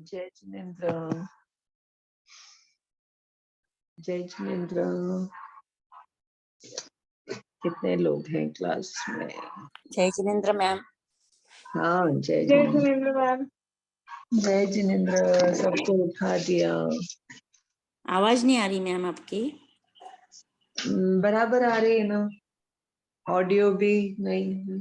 जय जिनेन्द्र। जय जिनेन्द्र। कितने लोग हैं क्लास में? जय जिनेन्द्र मैम। हाँ, जय जय जिनेन्द्र। जिनेन्द्र मैम। जय जिनेन्द्र। सबको उठा दिया। आवाज नहीं आ रही मैम आपकी। बराबर आ रही है ना? ऑडियो भी नहीं है।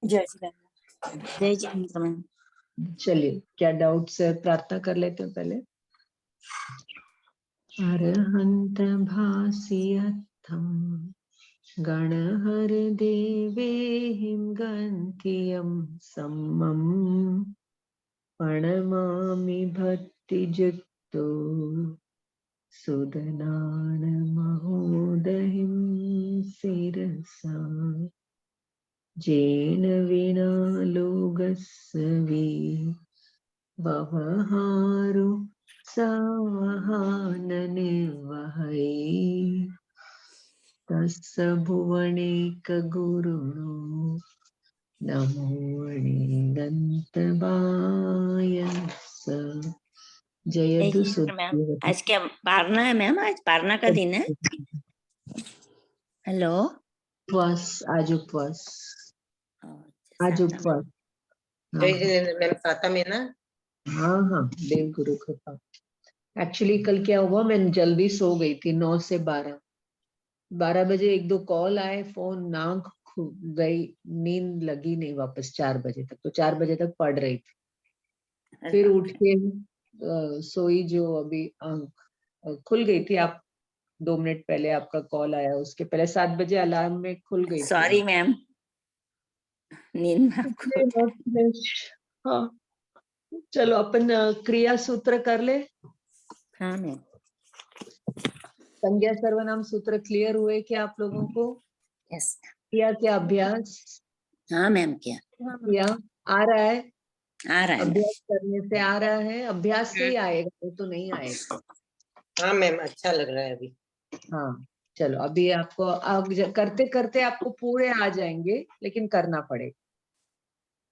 जय जिनेन्द्र। जय जिनेन्द्र मैम। चलिए, क्या डाउट्स है? प्रार्थना कर लेते हैं पहले। अरहंत भासियत्थम गणहर देवेहिं गन्त्यं सम्मं प्रणमामि भक्तियुक्तो सुदनान महोदयं शिरसा जेन विना लोकस्य व्यवहारो संवहाननिर्वहै तस्य भुवनेकगुरुणो नमो णिदन्तवाय स। जय जयदु जिनेन्द्र मैम। आज क्या पारना है मैम? आज पारना का दिन है। हेलो। उपवास, आज उपवास। आज उपवास। जय जिनेन्द्र मैम। साता में ना? हाँ हाँ, देव गुरु कृपा। एक्चुअली कल क्या हुआ, मैं जल्दी सो गई थी। 9 से 12 बजे एक दो कॉल आए, फोन नाक गई, नींद लगी नहीं वापस 4 बजे तक। तो 4 बजे तक पढ़ रही थी। फिर उठ के सोई, जो अभी आंख खुल गई थी। आप 2 मिनट पहले आपका कॉल आया, उसके पहले 7 बजे अलार्म में खुल गई थी। सॉरी मैम, नींद में आपको। हाँ, चलो अपन क्रिया सूत्र कर ले। हाँ मैम। संज्ञा सर्वनाम सूत्र क्लियर हुए क्या आप लोगों को? यस। किया क्या अभ्यास? हाँ मैम। क्या किया? आ रहा है? आ रहा है? अभ्यास करने से आ रहा है। अभ्यास से ही आएगा, वो तो नहीं आएगा। हाँ मैम, अच्छा लग रहा है अभी। हाँ, चलो अभी आपको करते करते आपको पूरे आ जाएंगे, लेकिन करना पड़ेगा।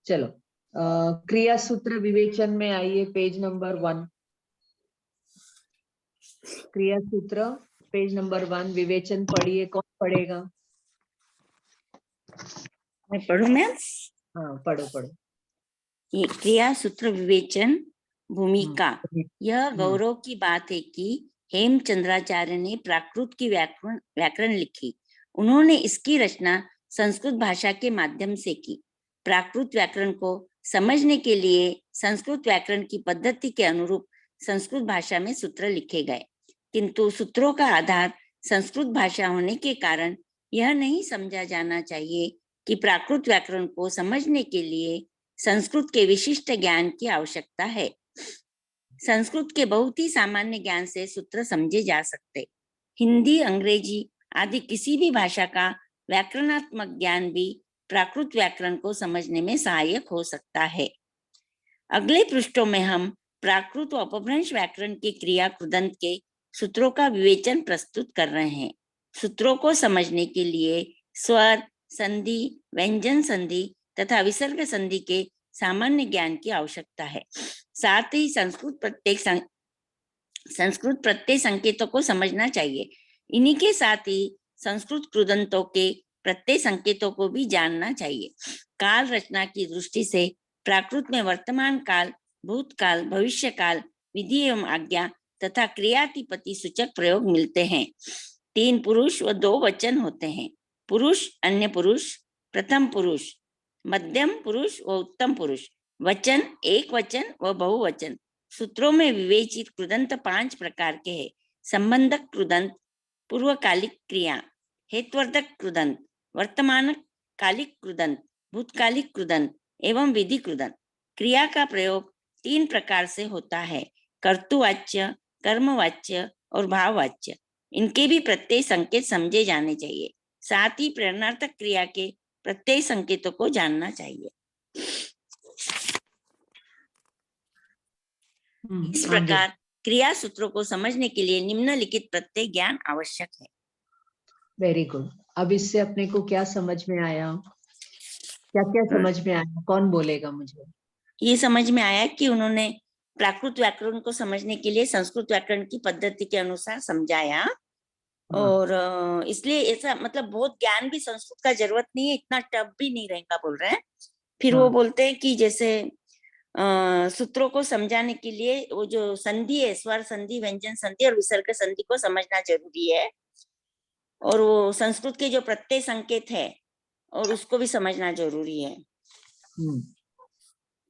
चलो, क्रिया सूत्र विवेचन में आइए, पेज नंबर 1। क्रिया सूत्र पेज नंबर 1, विवेचन पढ़िए। कौन पढ़ेगा? मैं पढ़ूं मैम? हाँ, पढ़ो पढ़ो। ये क्रिया सूत्र विवेचन भूमिका। यह गौरव की बात है कि हेमचंद्राचार्य ने प्राकृत की व्याकरण लिखी। उन्होंने इसकी रचना संस्कृत भाषा के माध्यम से की। प्राकृत व्याकरण को समझने के लिए संस्कृत व्याकरण की पद्धति के अनुरूप संस्कृत भाषा में सूत्र लिखे गए, किंतु सूत्रों का आधार संस्कृत भाषा होने के कारण यह नहीं समझा जाना चाहिए कि प्राकृत व्याकरण को समझने के लिए संस्कृत के विशिष्ट ज्ञान की आवश्यकता है। संस्कृत के बहुत ही सामान्य ज्ञान से सूत्र समझे जा सकते। हिंदी, अंग्रेजी आदि किसी भी भाषा का व्याकरणात्मक ज्ञान भी प्राकृत व्याकरण को समझने में सहायक हो सकता है। अगले पृष्ठों में हम प्राकृत व अपभ्रंश व्याकरण के क्रिया कृदंत के सूत्रों का विवेचन प्रस्तुत कर रहे हैं। सूत्रों को समझने के लिए स्वर, संधि, व्यंजन संधि तथा विसर्ग संधि के सामान्य ज्ञान की आवश्यकता है। साथ ही संस्कृत प्रत्यय संकेतों को समझना चाहिए। इन्हीं के साथ ही संस्कृत कृदंतों के प्रत्यय संकेतों को भी जानना चाहिए। काल रचना की दृष्टि से प्राकृत में वर्तमान काल, भूतकाल, भविष्य काल, विधि एवं आज्ञा तथा क्रियातिपति सूचक प्रयोग मिलते हैं। 3 पुरुष व 2 वचन होते हैं। पुरुष, अन्य पुरुष, प्रथम पुरुष, मध्यम पुरुष व उत्तम पुरुष, वचन, एक वचन व बहुवचन। सूत्रों में विवेचित कृदंत 5 प्रकार के हैं। संबंधक कृदंत, पूर्वकालिक क्रिया, हेत्वर्धक कृदंत, वर्तमान कालिक कृदंत, भूतकालिक कृदंत एवं विधि कृदंत। क्रिया का प्रयोग 3 प्रकार से होता है: कर्तुवाच्य, कर्मवाच्य और भाववाच्य। इनके भी प्रत्यय संकेत समझे जाने चाहिए। साथ ही प्रेरणार्थक क्रिया के प्रत्यय संकेतों को जानना चाहिए। इस आगे। प्रकार क्रिया सूत्रों को समझने के लिए निम्नलिखित प्रत्यय ज्ञान आवश्यक है। Very good. अब इससे अपने को क्या समझ में आया, क्या क्या समझ में आया, कौन बोलेगा मुझे? ये समझ में आया कि उन्होंने प्राकृत व्याकरण को समझने के लिए संस्कृत व्याकरण की पद्धति के अनुसार समझाया। और इसलिए ऐसा मतलब बहुत ज्ञान भी संस्कृत का जरूरत नहीं है, इतना टफ भी नहीं रहेगा बोल रहे हैं। फिर वो बोलते हैं कि जैसे सूत्रों को समझाने के लिए वो जो संधि है, स्वर संधि, व्यंजन संधि और विसर्ग संधि को समझना जरूरी है। और वो संस्कृत के जो प्रत्यय संकेत है और उसको भी समझना जरूरी है।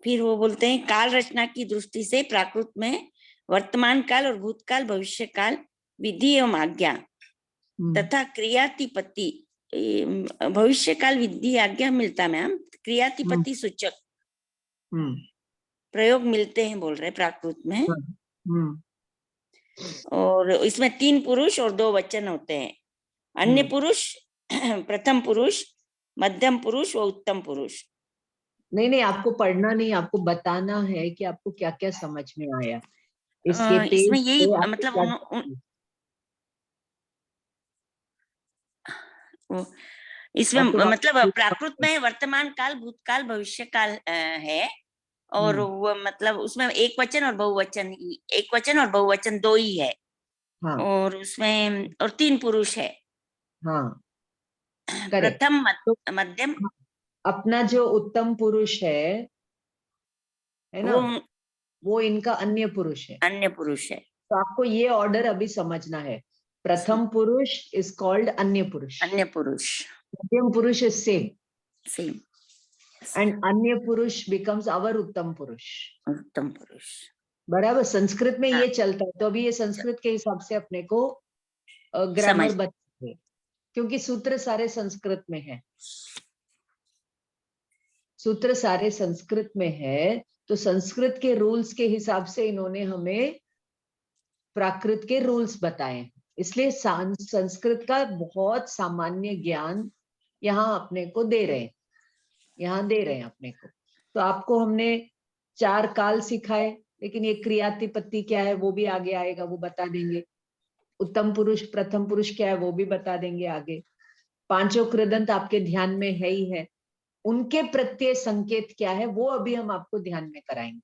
फिर वो बोलते हैं काल रचना की दृष्टि से प्राकृत में वर्तमान काल और भूतकाल, भविष्य काल, विधि एवं आज्ञा तथा क्रियातिपत्ति, भविष्य काल विधि आज्ञा मिलता मैम, क्रियातिपत्ति सूचक प्रयोग मिलते हैं बोल रहे प्राकृत में। और इसमें 3 पुरुष और 2 वचन होते हैं, अन्य पुरुष, प्रथम पुरुष, मध्यम पुरुष व उत्तम पुरुष। नहीं, आपको पढ़ना नहीं, आपको बताना है कि आपको क्या क्या समझ में आया इसके पेज इसमें यही पे। मतलब इसमें मतलब प्राकृत में वर्तमान काल, भूतकाल, भविष्य काल है। और वो मतलब उसमें एक वचन और बहुवचन, एक वचन और बहुवचन 2 ही है। हाँ। और उसमें और 3 पुरुष है। हाँ, प्रथम, मध्यम। अपना जो उत्तम पुरुष है ना, वो इनका अन्य पुरुष है। अन्य पुरुष है। तो आपको ये ऑर्डर अभी समझना है। प्रथम पुरुष इज कॉल्ड अन्य पुरुष, अन्य पुरुष, मध्यम पुरुष इज सेम, सेम, एंड अन्य पुरुष बिकम्स आवर उत्तम पुरुष। उत्तम पुरुष, बराबर। संस्कृत में ये चलता है, तो अभी ये संस्कृत के हिसाब से अपने को ग्रामर बताएंगे, क्योंकि सूत्र सारे संस्कृत में है। सूत्र सारे संस्कृत में है, तो संस्कृत के रूल्स के हिसाब से इन्होंने हमें प्राकृत के रूल्स बताए। इसलिए संस्कृत का बहुत सामान्य ज्ञान यहाँ अपने को दे रहे हैं, यहाँ दे रहे हैं अपने को। तो आपको हमने 4 काल सिखाए, लेकिन ये क्रियातिपत्ति क्या है वो भी आगे आएगा, वो बता देंगे। उत्तम पुरुष, प्रथम पुरुष क्या है वो भी बता देंगे आगे। 5 कृदंत आपके ध्यान में है ही है, उनके प्रत्यय संकेत क्या है वो अभी हम आपको ध्यान में कराएंगे।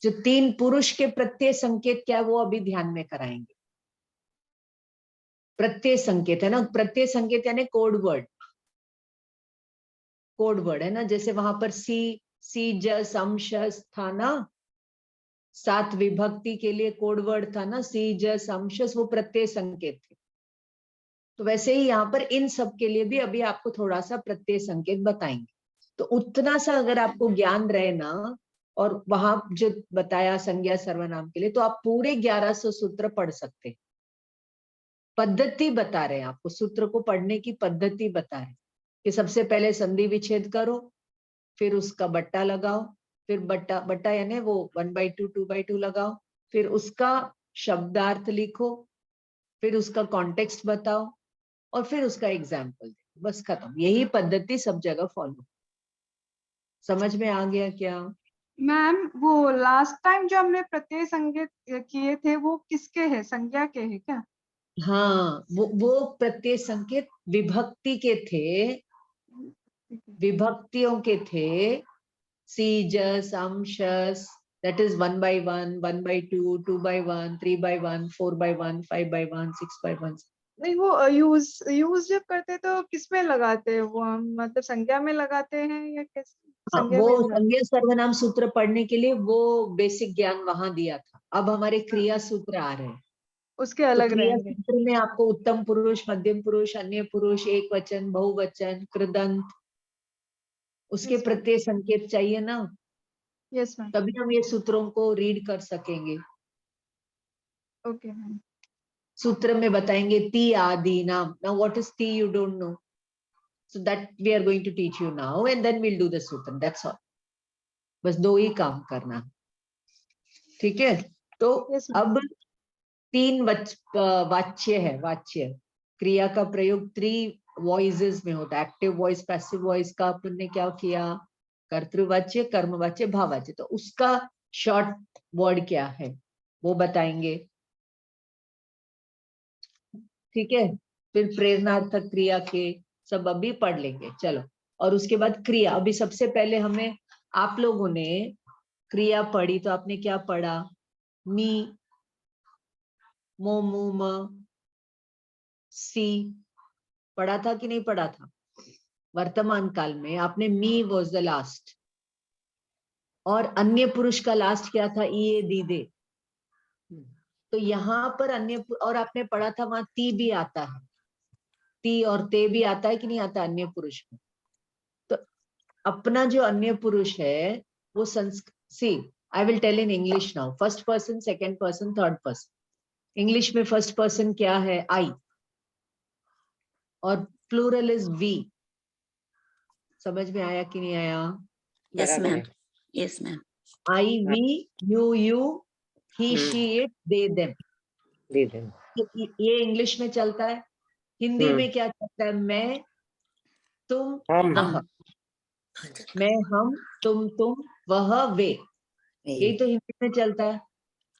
जो 3 पुरुष के प्रत्यय संकेत क्या है वो अभी ध्यान में कराएंगे। प्रत्यय संकेत है ना, प्रत्यय संकेत यानी कोड वर्ड, कोड वर्ड है ना। जैसे वहां पर सी ज सम शस था ना, 7 विभक्ति के लिए कोड वर्ड था ना, सी ज सम शस, वो प्रत्यय संकेत थे। तो वैसे ही यहाँ पर इन सब के लिए भी अभी आपको थोड़ा सा प्रत्यय संकेत बताएंगे। तो उतना सा अगर आपको ज्ञान रहे ना, और वहां जो बताया संज्ञा सर्वनाम के लिए, तो आप पूरे 1100 सूत्र पढ़ सकते। पद्धति बता रहे हैं आपको, सूत्र को पढ़ने की पद्धति बता रहे कि सबसे पहले संधि विच्छेद करो, फिर उसका बट्टा लगाओ, फिर बट्टा यानी वो 1/2 2/2 लगाओ, फिर उसका शब्दार्थ लिखो, फिर उसका कॉन्टेक्स्ट बताओ, और फिर उसका एग्जाम्पल दो। बस खत्म। यही पद्धति सब जगह फॉलो। समझ में आ गया क्या? मैम वो लास्ट टाइम जो हमने प्रत्यय संकेत किए थे वो किसके हैं, संज्ञा के हैं क्या? हाँ, वो प्रत्यय संकेत विभक्ति के थे, विभक्तियों के थे। सी ज सम शस, that is 1/1, 1/2, 2/1, 3/1, 4/1, 5/1, 6/1। नहीं, वो यूज जब करते तो किसमें लगाते हैं वो, हम मतलब संज्ञा में लगाते हैं या कैसे? संज्ञा वो में संज्ञा सर्वनाम सूत्र पढ़ने के लिए वो बेसिक ज्ञान वहां दिया था। अब हमारे क्रिया सूत्र आ रहे हैं, उसके तो अलग क्रिया रहेंगे। सूत्र में आपको उत्तम पुरुष, मध्यम पुरुष, अन्य पुरुष, एक वचन, बहुवचन, कृदंत, उसके प्रत्यय संकेत चाहिए ना। Yes ma'am. तभी हम ये सूत्रों को रीड कर सकेंगे। Okay ma'am. सूत्र में बताएंगे ती आदि नाम। नाउ व्हाट इज ती, you don't know, so that we are going to teach you now, and then we'll do the sutra, that's all. बस 2 ही काम करना, ठीक है? तो अब 3 वाच्य है। वाच्य क्रिया का प्रयोग 3 वॉइसेस में होता है। एक्टिव वॉइस, पैसिव वॉइस का अपन ने क्या किया, कर्तृवाच्य, कर्मवाच्य, भाववाच्य। तो उसका शॉर्ट वर्ड क्या है वो बताएंगे, ठीक है। फिर प्रेरणार्थक क्रिया के सब अभी पढ़ लेंगे, चलो। और उसके बाद क्रिया, अभी सबसे पहले हमें, आप लोगों ने क्रिया पढ़ी तो आपने क्या पढ़ा, मी, मो, मू, म, सी पढ़ा था कि नहीं पढ़ा था। वर्तमान काल में आपने मी वॉज द लास्ट, और अन्य पुरुष का लास्ट क्या था, ई, दी, दे। तो यहाँ पर अन्य, और आपने पढ़ा था वहां ती भी आता है, ती और ते भी आता है कि नहीं आता अन्य पुरुष में। तो अपना जो अन्य पुरुष है वो see, I will tell in English now, first person, second person, third person. English में फर्स्ट पर्सन क्या है, आई, और प्लूरल इज वी। समझ में आया कि नहीं आया? यस बराबर मैम, है। Yes ma'am. I, we, you, he, she, it, they, them. दे दें। ये इंग्लिश में चलता है। हिंदी में क्या चलता है, मैं, तुम, वह। मैं, हम, तुम, वह, वे। यही तो हिंदी में चलता है।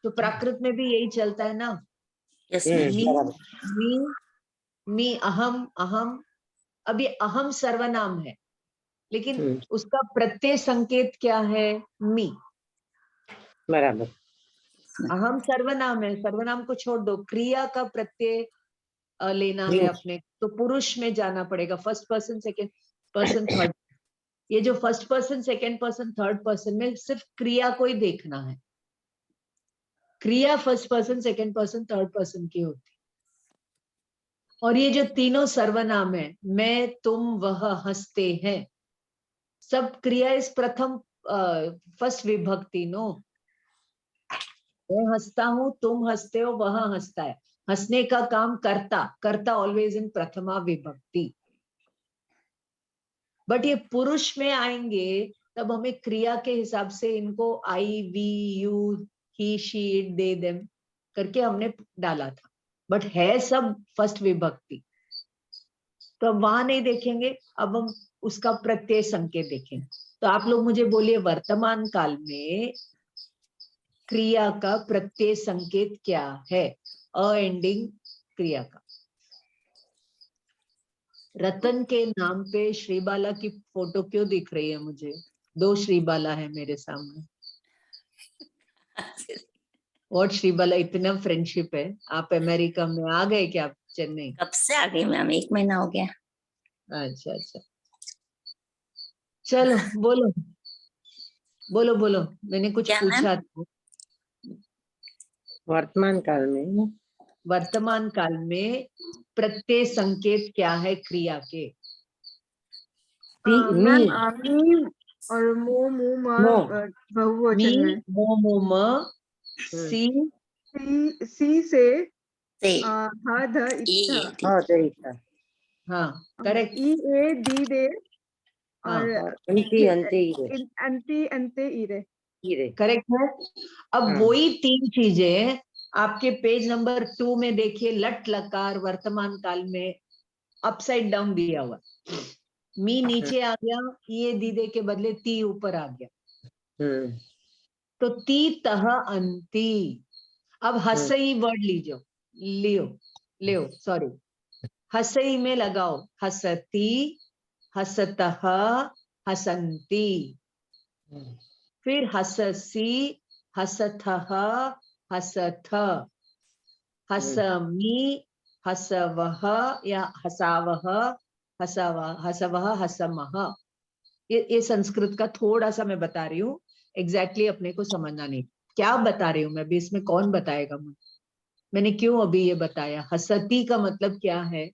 तो प्राकृत में भी यही चलता है ना। Yes ma'am. मी, बराबर। मी, मी, अहम, अहम। अब ये अहम सर्वनाम है, लेकिन उसका प्रत्यय संकेत क्या है, मी। बराबर। अहम सर्वनाम है, सर्वनाम को छोड़ दो, क्रिया का प्रत्यय लेना है अपने, तो पुरुष में जाना पड़ेगा, first person, second person, third. ये जो first person, second person, third person में सिर्फ क्रिया को ही देखना है। क्रिया first person, second person, third person की होती। और ये जो तीनों सर्वनाम है, मैं, तुम, वह, हंसते हैं, सब क्रिया इस प्रथम फर्स्ट विभक्ति, नो। मैं हंसता हूं, तुम हंसते हो, वह हंसता है। हंसने का काम करता, करता ऑलवेज इन प्रथमा विभक्ति। बट ये पुरुष में आएंगे तब हमें क्रिया के हिसाब से इनको I, we, you, he, she, it, they, them करके हमने डाला था। बट है सब फर्स्ट विभक्ति, तो अब वहां नहीं देखेंगे, अब हम उसका प्रत्यय संकेत देखेंगे। तो आप लोग मुझे बोलिए, वर्तमान काल में क्रिया का प्रत्यय संकेत क्या है, अ एंडिंग क्रिया का। रतन के नाम पे श्रीबाला की फोटो क्यों दिख रही है मुझे? दो श्रीबाला है मेरे सामने। और श्रीबाला, इतना फ्रेंडशिप है। आप अमेरिका में आ गए क्या, चेन्नई? कब से आ गई मैम, 1 महीना हो गया। अच्छा अच्छा, चलो बोलो बोलो बोलो, मैंने कुछ क्या मैम? पूछा था। वर्तमान काल में, वर्तमान काल में प्रत्यय संकेत क्या है क्रिया के? मैम मी और मो, मू, म मो। मी, बहुवचन में। मो, मू, म, सी, सी से से हा, ध, इत्था। हाँ, सही था। हाँ करेक्ट। ई, ए, दी, दे, हाँ और अंति अंति अंति, अंते, इरे। हीरे। करेक्ट है। अब हाँ। वही तीन चीजें आपके पेज नंबर 2 में देखिए, लट लकार वर्तमान काल में अपसाइड डाउन दिया हुआ। मी नीचे आ गया, ये दीदे के बदले ती ऊपर आ गया। तो ती, तह, अंति। अब हसई वर्ड लीजिए, लियो सॉरी, हसई में लगाओ, हसती, हसतः, हसंती। फिर हससी, हसथः, हसथ, हसमी, हसवः या हसावः, हसवः, हसमः। ये संस्कृत का थोड़ा सा मैं बता रही हूँ, एग्जैक्टली अपने को समझना नहीं क्या बता रही हूँ मैं अभी, इसमें कौन बताएगा मुझे? मैंने क्यों अभी ये बताया? हसती का मतलब क्या है?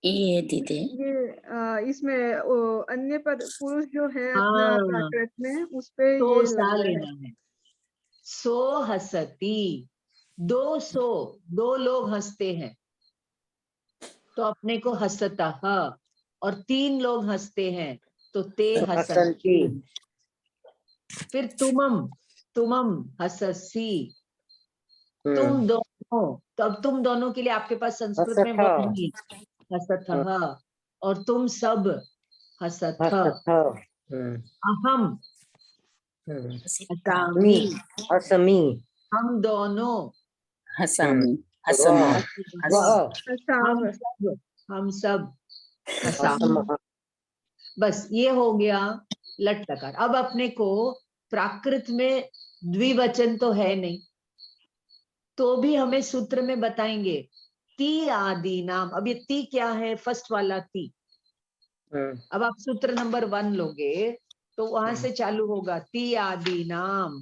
ये दीदी, ये इसमें अन्य पद पुरुष जो है अपना हाँ, प्राकृत में, उस पे तो ये सा लग रहा है। लेना है। सो हसती, दो लोग हंसते हैं, तो अपने को हसता, और 3 लोग हंसते हैं तो ते हसंती। फिर तुमम हससी, तुम दोनों, तो अब तुम दोनों के लिए आपके पास संस्कृत में वर्ड नहीं, हसतः। और तुम सब, हसथ। अहम, असामी, असमी, हम दोनों, हसामी, हसमी, वह, असाम, हम सब, असाम। असम, बस ये हो गया लट लकार। अब अपने को प्राकृत में द्विवचन तो है नहीं, तो भी हमें सूत्र में बताएंगे ती आदि नाम। अब ये ती क्या है? फर्स्ट वाला ती। अब आप सूत्र नंबर 1 लोगे तो वहां से चालू होगा ती आदि नाम,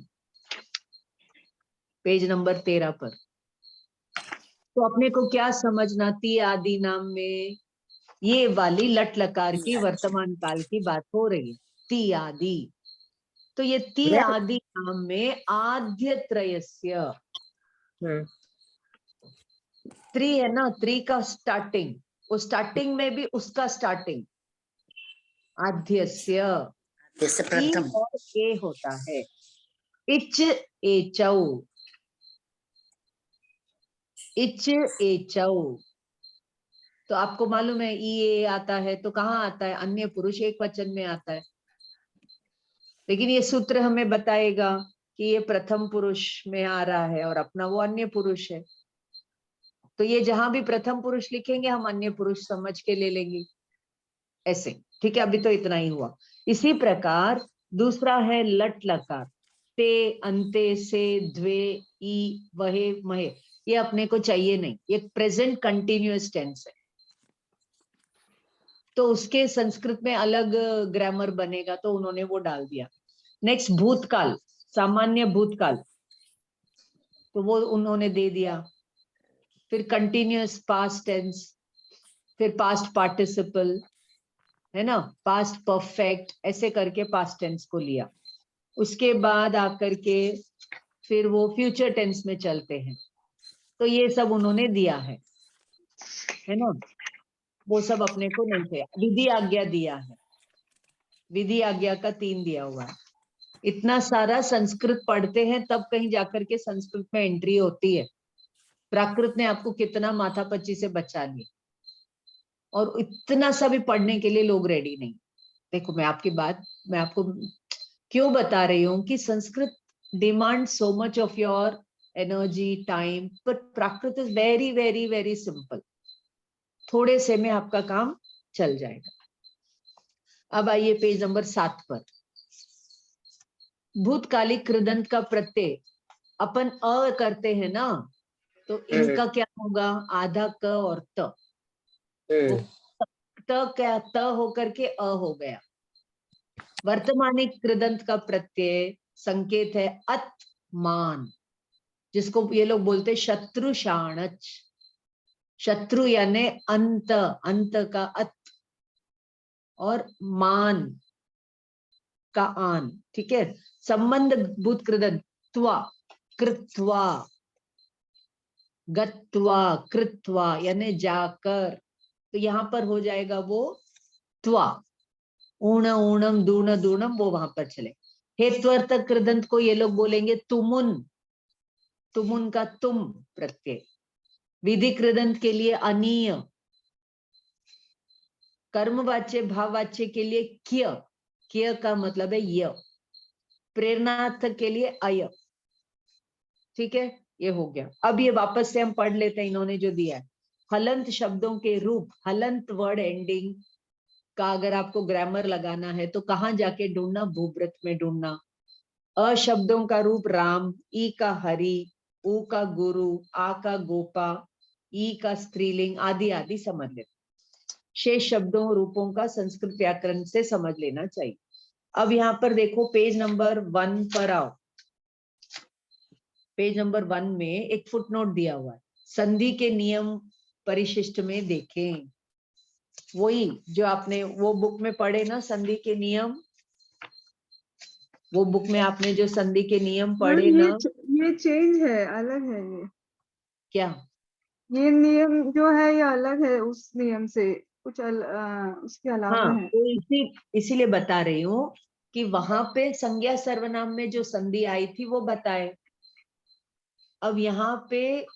पेज नंबर 13 पर। तो अपने को क्या समझना, ती आदि नाम में ये वाली लट लकार की वर्तमान काल की बात हो रही है, ती आदि। तो ये ती आदि नाम में आद्य त्रयस्य, त्रि है ना, त्रि का स्टार्टिंग, वो स्टार्टिंग में भी उसका स्टार्टिंग आद्यस्य जैसे ई प्रथम, और ए होता है। इच एचौ, इच एचौ। तो आपको मालूम है ई ए आता है तो कहाँ आता है? अन्य पुरुष एक वचन में आता है। लेकिन ये सूत्र हमें बताएगा कि ये प्रथम पुरुष में आ रहा है और अपना वो अन्य पुरुष है। तो ये जहां भी प्रथम पुरुष लिखेंगे हम अन्य पुरुष समझ के ले लेंगे ऐसे। ठीक है, अभी तो इतना ही हुआ। इसी प्रकार दूसरा है लट लकार, ते अंते से द्वे ई वहे महे। ये अपने को चाहिए नहीं, ये प्रेजेंट कंटिन्यूअस टेंस है, तो उसके संस्कृत में अलग ग्रामर बनेगा, तो उन्होंने वो डाल दिया। नेक्स्ट भूतकाल, सामान्य भूतकाल, तो वो उन्होंने दे दिया। फिर कंटिन्यूअस पास्ट टेंस, फिर पास्ट पार्टिसिपल, है ना, पास्ट परफेक्ट, ऐसे करके पास्ट टेंस को लिया। उसके बाद आकर के फिर वो फ्यूचर टेंस में चलते हैं, तो ये सब उन्होंने दिया है ना। वो सब अपने को नहीं थे। विधि आज्ञा दिया है, विधि आज्ञा का 3 दिया हुआ है। इतना सारा संस्कृत पढ़ते हैं तब कहीं जाकर के संस्कृत में एंट्री होती है। प्राकृत ने आपको कितना माथापच्ची से बचा लिया, और इतना सा भी पढ़ने के लिए लोग रेडी नहीं। देखो मैं आपको क्यों बता रही हूँ कि Sanskrit demand so much of your energy, time, but Prakrit is very very very simple. थोड़े से में आपका काम चल जाएगा। अब आइए पेज नंबर 7 पर। भूतकालिक कृदंत का प्रत्यय अपन अ करते हैं ना, तो इनका क्या होगा? आधा क और त। वो त क्या, त होकर के अ हो गया। वर्तमानिक कृदंत का प्रत्यय संकेत है अत मान, जिसको ये लोग बोलते शत्रु शाणच। शत्रु यानी अंत, अंत का अत, और मान का आन। ठीक है, संबंध भूत कृदंत त्वा, कृत्वा, गत्वा, कृत्वा यानी जाकर, तो यहां पर हो जाएगा वो त्वा। ऊण ऊणम दूण दूणम वो वहां पर चले। हेत्वर्थ कृदंत को ये लोग बोलेंगे तुमुन, तुमुन का तुम प्रत्यय। विधि कृदंत के लिए अनीय, कर्मवाच्य भाववाच्य के लिए क्य, क्य का मतलब है य, प्रेरणार्थ के लिए अय। ठीक है, ये हो गया। अब ये वापस से हम पढ़ लेते हैं इन्होंने जो दिया है। हलंत शब्दों के रूप, हलंत वर्ड एंडिंग का अगर आपको ग्रामर लगाना है तो कहाँ जाके ढूंढना? भूव्रत में ढूंढना। अशब्दों का रूप राम, ई का हरि, उ का गुरु, आ का गोपा, ई का स्त्रीलिंग, आदि आदि समझ लेते। शेष शब्दों रूपों का संस्कृत व्याकरण से समझ लेना चाहिए। अब यहाँ पर देखो पेज नंबर 1 पर आओ। पेज नंबर 1 में एक फुटनोट दिया हुआ है, संधि के नियम परिशिष्ट में देखें। वही जो आपने वो बुक में पढ़े ना, संधि के नियम, वो बुक में आपने जो संधि के नियम पढ़े ना। ये चेंज है, अलग है ये। क्या? ये नियम जो है ये अलग है उस नियम से, कुछ उसके अलावा हाँ, है। तो इसीलिए बता रही हूँ कि वहां पे संज्ञा सर्वनाम में जो संधि आई थी वो बताए। अब यहाँ पे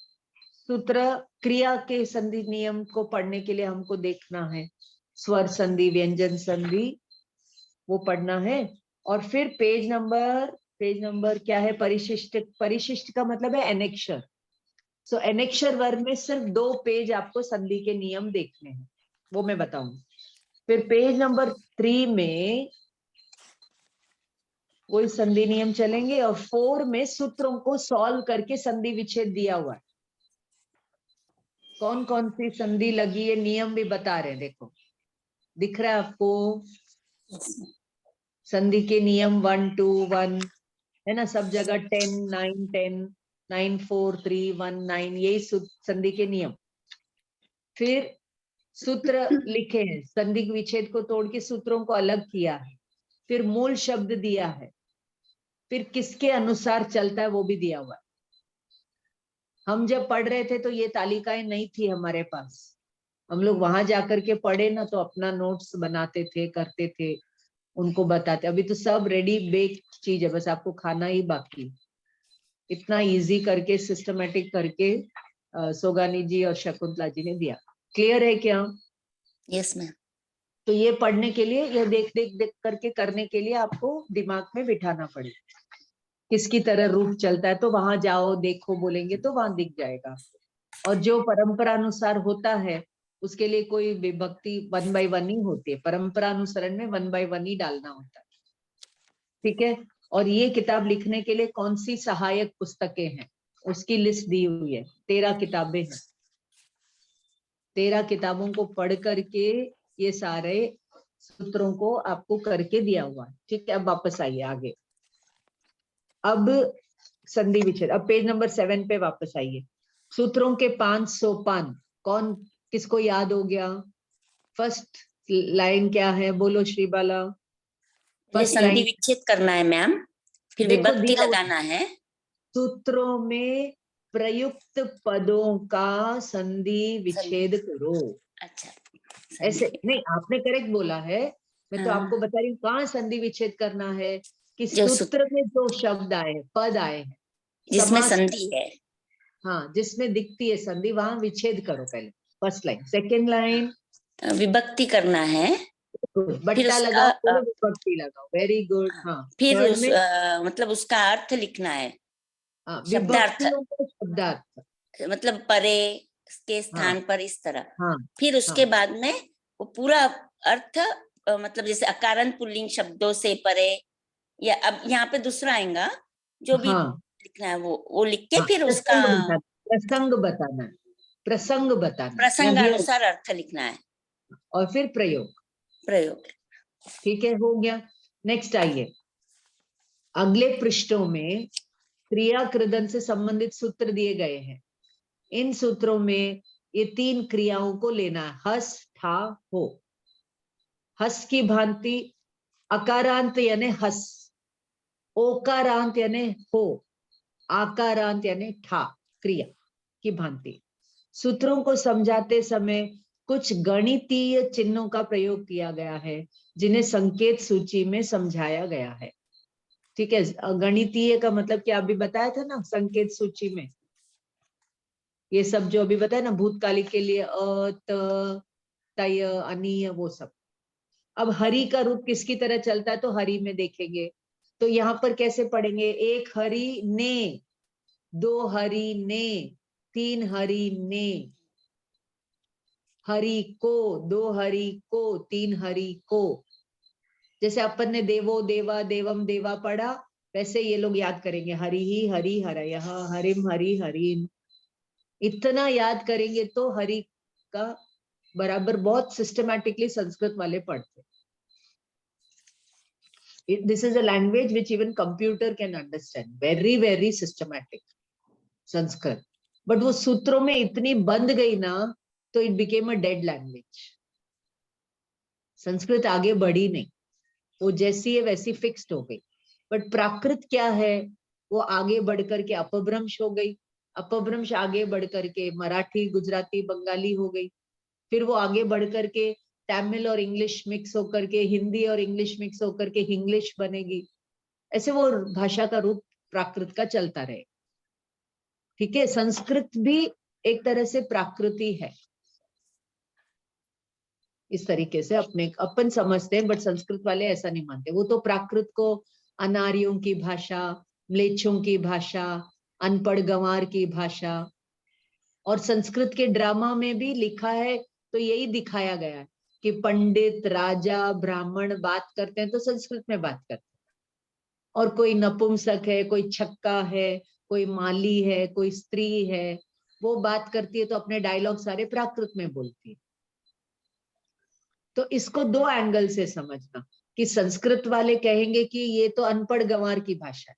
सूत्र क्रिया के संधि नियम को पढ़ने के लिए हमको देखना है, स्वर संधि, व्यंजन संधि, वो पढ़ना है। और फिर पेज नंबर पेज नंबर क्या है? परिशिष्ट। परिशिष्ट का मतलब है एनेक्शर। सो एनेक्शर वर्ग में सिर्फ 2 पेज आपको संधि के नियम देखने हैं, वो मैं बताऊंगी। फिर पेज नंबर 3 में वही संधि नियम चलेंगे, और 4 में सूत्रों को सॉल्व करके संधि विच्छेद दिया हुआ है। कौन कौन सी संधि लगी है नियम भी बता रहे हैं, देखो दिख रहा है आपको? संधि के नियम 1 2 1 है ना, सब जगह 10 9 10 9 4 3 1 9, यही संधि के नियम। फिर सूत्र लिखे हैं, संधि विच्छेद को तोड़ के सूत्रों को अलग किया है। फिर मूल शब्द दिया है, फिर किसके अनुसार चलता है वो भी दिया हुआ है। हम जब पढ़ रहे थे तो ये तालिकाएं नहीं थी हमारे पास, हम लोग वहां जाकर के पढ़े ना, तो अपना नोट्स बनाते थे, करते थे, उनको बताते। अभी तो सब रेडी बेक चीज है, बस आपको खाना ही बाकी। इतना इजी करके सिस्टमेटिक करके सोगानी जी और शकुंतला जी ने दिया। क्लियर है क्या? Yes ma'am. तो ये पढ़ने के लिए, ये देख देख देख करके करने के लिए आपको दिमाग में बिठाना पड़ेगा किसकी तरह रूप चलता है। तो वहां जाओ देखो बोलेंगे तो वहां दिख जाएगा। और जो परंपरा अनुसार होता है उसके लिए कोई विभक्ति 1 by 1 ही होती है, परंपरा अनुसरण में 1 by 1 ही डालना होता है। ठीक है। और ये किताब लिखने के लिए कौन सी सहायक पुस्तकें हैं उसकी लिस्ट दी हुई है। 13 किताबें हैं। 13 किताबों को पढ़ करके ये सारे सूत्रों को आपको करके दिया हुआ है। ठीक है, अब वापस आइए आगे। अब संधि विच्छेद, अब पेज नंबर 7 पे वापस आइए। सूत्रों के 5 सोपान, कौन किसको याद हो गया? फर्स्ट लाइन क्या है, बोलो श्रीबाला। पहले फर्स्ट संधि लाइन विच्छेद करना है मैम, फिर देखो विभक्ति दिया हुआ है, लगाना है। सूत्रों में प्रयुक्त पदों का संधि विच्छेद करो। अच्छा ऐसे संधि, नहीं, आपने करेक्ट बोला है, मैं तो हाँ, आपको बता रही हूँ कहाँ संधि विच्छेद करना है कि जो सूत्र में जो शब्द आए, पद आए हैं, जिसमें समास, संधि है, हाँ जिसमें दिखती है संधि वहां विच्छेद करो पहले। First line. सेकेंड लाइन विभक्ति करना है, फिर बट्टा उसका लगाओ, बोलो विभक्ति लगाओ, वेरी गुड। हाँ फिर थर्ड उस में मतलब उसका अर्थ लिखना है, हाँ, शब्दार्थ, विभक्तियों को शब्दार्थ। मतलब परे के हाँ स्थान पर इस तरह। हाँ फिर उसके हाँ बाद में वो पूरा अर्थ मतलब जैसे अकारण पुल्लिंग शब्दों से परे, या अब यहाँ पे दूसरा आएगा जो भी हाँ लिखना है वो लिख के हाँ, फिर उसका प्रसंग बताना है, प्रसंग बताना है या वियोग, प्रसंगानुसार अर्थ लिखना है, और फिर प्रयोग। प्रयोग। ठीक है, हो गया। नेक्स्ट आइए, अगले पृष्ठों में क्रिया कृदन से संबंधित सूत्र दिए गए हैं। इन सूत्रों में ये 3 क्रियाओं को लेना है, हस ठा हो। हस की भांति अकारांत यानी हस, ओकारांत यानी हो, आकारांत यानी ठा, क्रिया की भांति। सूत्रों को समझाते समय कुछ गणितीय चिन्हों का प्रयोग किया गया है जिन्हें संकेत सूची में समझाया गया है। ठीक है, गणितीय का मतलब क्या अभी बताया था ना, संकेत सूची में ये सब जो अभी बताया ना, भूतकालिक के लिए त, तय, अनीय, वो सब। अब हरि का रूप किसकी तरह चलता है तो हरि में देखेंगे, तो यहाँ पर कैसे पढ़ेंगे? 1 हरि ने, 2 हरि ने, 3 हरि ने, हरि को, 2 हरि को, 3 हरि को। जैसे अपन ने देवो देवा देवम देवा पढ़ा, वैसे ये लोग याद करेंगे, हरि ही हरि हरयः, हरिम हरि हरिम। इतना याद करेंगे तो हरि का बराबर बहुत सिस्टमैटिकली संस्कृत वाले पढ़ते। This is a language which even computer can understand, very very systematic Sanskrit. But वो सूत्रों में इतनी बंध गई ना, तो it became a dead language. Sanskrit आगे बढ़ी नहीं, वो जैसी है वैसी फिक्स्ड हो गई। बट प्राकृत क्या है, वो आगे बढ़ करके अपभ्रंश हो गई, अपभ्रंश आगे बढ़ करके मराठी गुजराती बंगाली हो गई, फिर वो आगे बढ़ करके तमिल और इंग्लिश मिक्स होकर के, हिंदी और इंग्लिश मिक्स होकर के हिंग्लिश बनेगी। ऐसे वो भाषा का रूप प्राकृत का चलता रहे। ठीक है, संस्कृत भी एक तरह से प्राकृति है, इस तरीके से अपने अपन समझते हैं, बट संस्कृत वाले ऐसा नहीं मानते। वो तो प्राकृत को अनारियों की भाषा, म्लेच्छों की भाषा, अनपढ़ गंवार की भाषा। और संस्कृत के ड्रामा में भी लिखा है तो यही दिखाया गया है कि पंडित, राजा, ब्राह्मण बात करते हैं तो संस्कृत में बात करते हैं, और कोई नपुंसक है, कोई छक्का है, कोई माली है, कोई स्त्री है, वो बात करती है तो अपने डायलॉग सारे प्राकृत में बोलती है। तो इसको दो एंगल से समझना कि संस्कृत वाले कहेंगे कि ये तो अनपढ़ गंवार की भाषा है,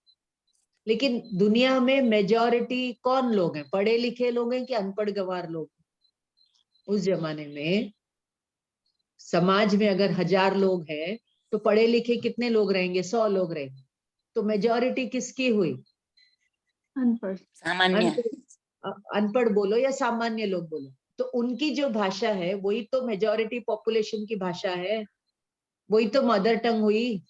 लेकिन दुनिया में मेजॉरिटी कौन लोग हैं? पढ़े लिखे लोग हैं कि अनपढ़ गंवार लोग? उस जमाने में समाज में अगर 1000 लोग हैं तो पढ़े लिखे कितने लोग रहेंगे? 100 लोग रहेंगे। तो मेजॉरिटी किसकी हुई? अनपढ़। सामान्य। अनपढ़ बोलो या सामान्य लोग बोलो, तो उनकी जो भाषा है वही तो मेजॉरिटी पॉपुलेशन की भाषा है, वही तो मदर टंग हुई।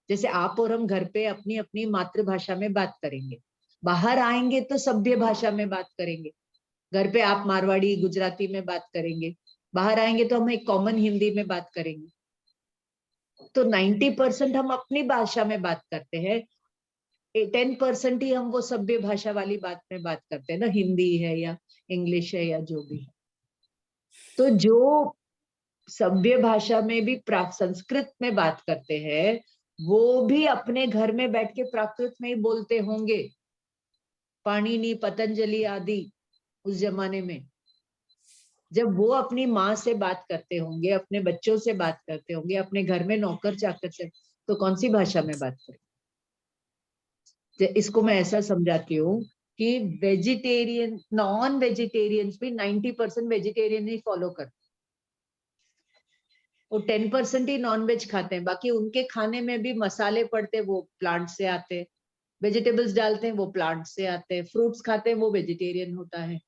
जैसे आप और हम घर पे अपनी अपनी मातृभाषा में बात करेंगे, बाहर आएंगे तो सभ्य भाषा में बात करेंगे। घर पे आप मारवाड़ी गुजराती में बात करेंगे, बाहर आएंगे तो हम एक कॉमन हिंदी में बात करेंगे। तो 90% हम अपनी भाषा में बात करते हैं, 10% ही हम वो सभ्य भाषा वाली बात में बात करते हैं ना, हिंदी है या इंग्लिश है या जो भी है। तो जो सभ्य भाषा में भी संस्कृत में बात करते हैं वो भी अपने घर में बैठ के प्राकृत में ही बोलते होंगे। पाणिनि, पतंजलि आदि उस जमाने में जब वो अपनी माँ से बात करते होंगे, अपने बच्चों से बात करते होंगे, अपने घर में नौकर चाकर से, तो कौन सी भाषा में बात करें? इसको मैं ऐसा समझाती हूँ कि वेजिटेरियन, नॉन वेजिटेरियंस भी 90% वेजिटेरियन ही फॉलो करते, वो 10% ही नॉनवेज खाते हैं। बाकी उनके खाने में भी मसाले पड़ते, वो प्लांट से आते, वेजिटेबल्स डालते हैं वो प्लांट से आते हैं, फ्रूट्स खाते हैं वो वेजिटेरियन होता है।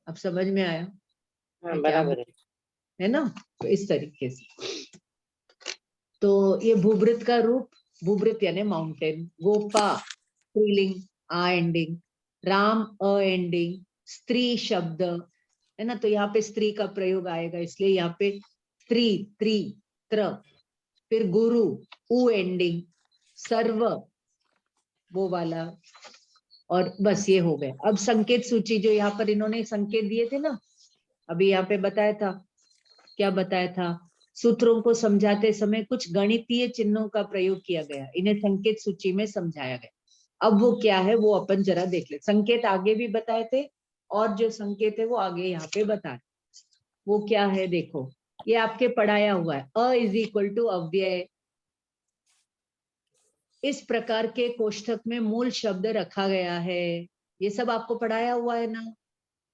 अब समझ में आया हाँ, क्या बराबर है ना? तो इस तरीके से तो ये भूभृत का रूप, भूभृत यानी माउंटेन, गोपा स्त्रीलिंग आ एंडिंग, राम अ एंडिंग, स्त्री शब्द है ना, तो यहाँ पे स्त्री का प्रयोग आएगा, इसलिए यहाँ पे स्त्री, त्री, त्र। फिर गुरु, उ एंडिंग, सर्व वो वाला, और बस ये हो गया। अब संकेत सूची जो यहाँ पर इन्होंने संकेत दिए थे ना, अभी यहाँ पे बताया था, क्या बताया था? सूत्रों को समझाते समय कुछ गणितीय चिन्हों का प्रयोग किया गया, इन्हें संकेत सूची में समझाया गया। अब वो क्या है वो अपन जरा देख ले। संकेत आगे भी बताए थे और जो संकेत है वो आगे यहाँ पे बताए। वो क्या है देखो, ये आपके पढ़ाया हुआ है, अ इज इक्वल टू अव्यय। इस प्रकार के कोष्ठक में मूल शब्द रखा गया है, ये सब आपको पढ़ाया हुआ है ना।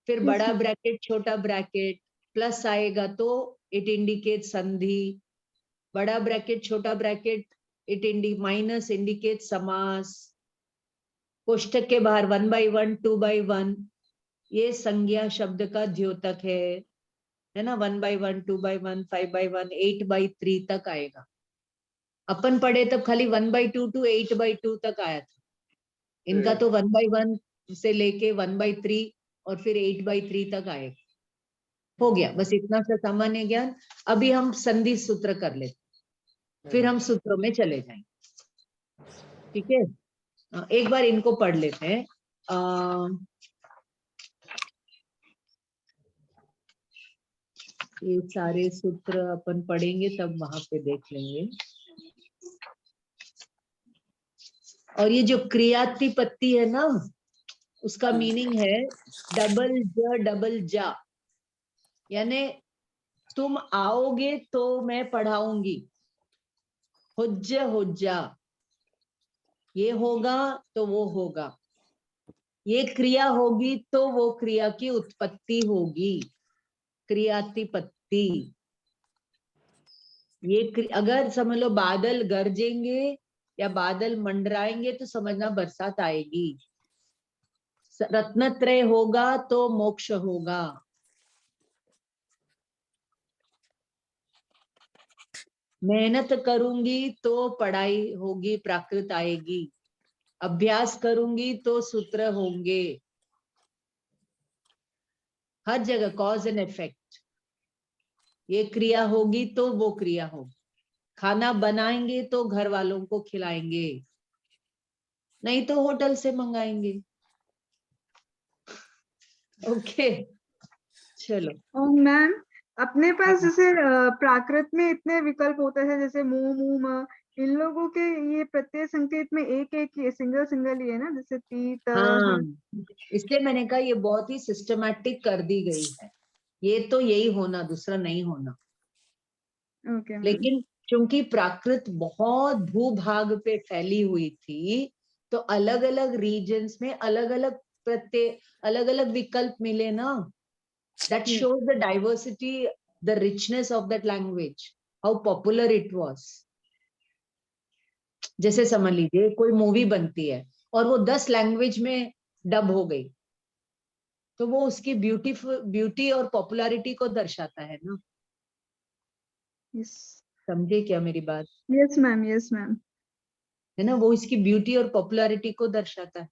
फिर Yes, बड़ा ma'am. ब्रैकेट, छोटा ब्रैकेट, प्लस आएगा तो इट इंडिकेट संधि, बड़ा ब्रैकेट, छोटा ब्रैकेट, इट माइनस इंडिकेट समास। कोष्ठक के बाहर 1/1, 2/1 ये संज्ञा शब्द का द्योतक है ना। 1/1, 2/1, 5/1, 8/3 तक आएगा। अपन पढ़े तब खाली 1/2 to 8/2 तक आया था, इनका तो 1/1 से लेके 1/3 और फिर 8/3 तक आएगा। हो गया, बस इतना सा सामान्य ज्ञान। अभी हम संधि सूत्र कर लेते, फिर हम सूत्रों में चले जाएंगे, ठीक है। एक बार इनको पढ़ लेते हैं। ये सारे सूत्र अपन पढ़ेंगे तब वहां पे देख लेंगे। और ये जो क्रियातिपत्ति है ना, उसका मीनिंग है डबल जा, यानी तुम आओगे तो मैं पढ़ाऊंगी। हुज्जा, ये होगा तो वो होगा, ये क्रिया होगी तो वो क्रिया की उत्पत्ति होगी, क्रियातिपत्ति। ये अगर समझ लो बादल गरजेंगे या बादल मंडराएंगे तो समझना बरसात आएगी। रत्नत्रय होगा तो मोक्ष होगा। मेहनत करूंगी तो पढ़ाई होगी, प्राकृत आएगी। अभ्यास करूंगी तो सूत्र होंगे। हर जगह कॉज एंड इफेक्ट, ये क्रिया होगी तो वो क्रिया होगी। खाना बनाएंगे तो घर वालों को खिलाएंगे, नहीं तो होटल से मंगाएंगे। ओके चलो। और मैम अपने पास जैसे प्राकृत में इतने विकल्प होते हैं, जैसे मुंह मुंह म, इन लोगों के ये प्रत्यय संकेत में एक एक सिंगल सिंगल ही है ना, जैसे ती त हाँ, ह। इसलिए मैंने कहा ये बहुत ही सिस्टमैटिक कर दी गई है, ये तो यही होना, दूसरा नहीं होना। Okay ma'am. लेकिन क्योंकि प्राकृत बहुत भूभाग पे फैली हुई थी, तो अलग अलग रीजन्स में अलग अलग प्रत्यय, अलग अलग विकल्प मिले ना। That shows the diversity, the richness of that language, how popular it was. जैसे समझ लीजिए कोई मूवी बनती है और वो 10 लैंग्वेज में डब हो गई, तो वो उसकी ब्यूटी और पॉपुलैरिटी को दर्शाता है ना। यस समझे क्या मेरी बात? Yes ma'am, yes ma'am. है ना, वो इसकी ब्यूटी और पॉपुलैरिटी को दर्शाता है,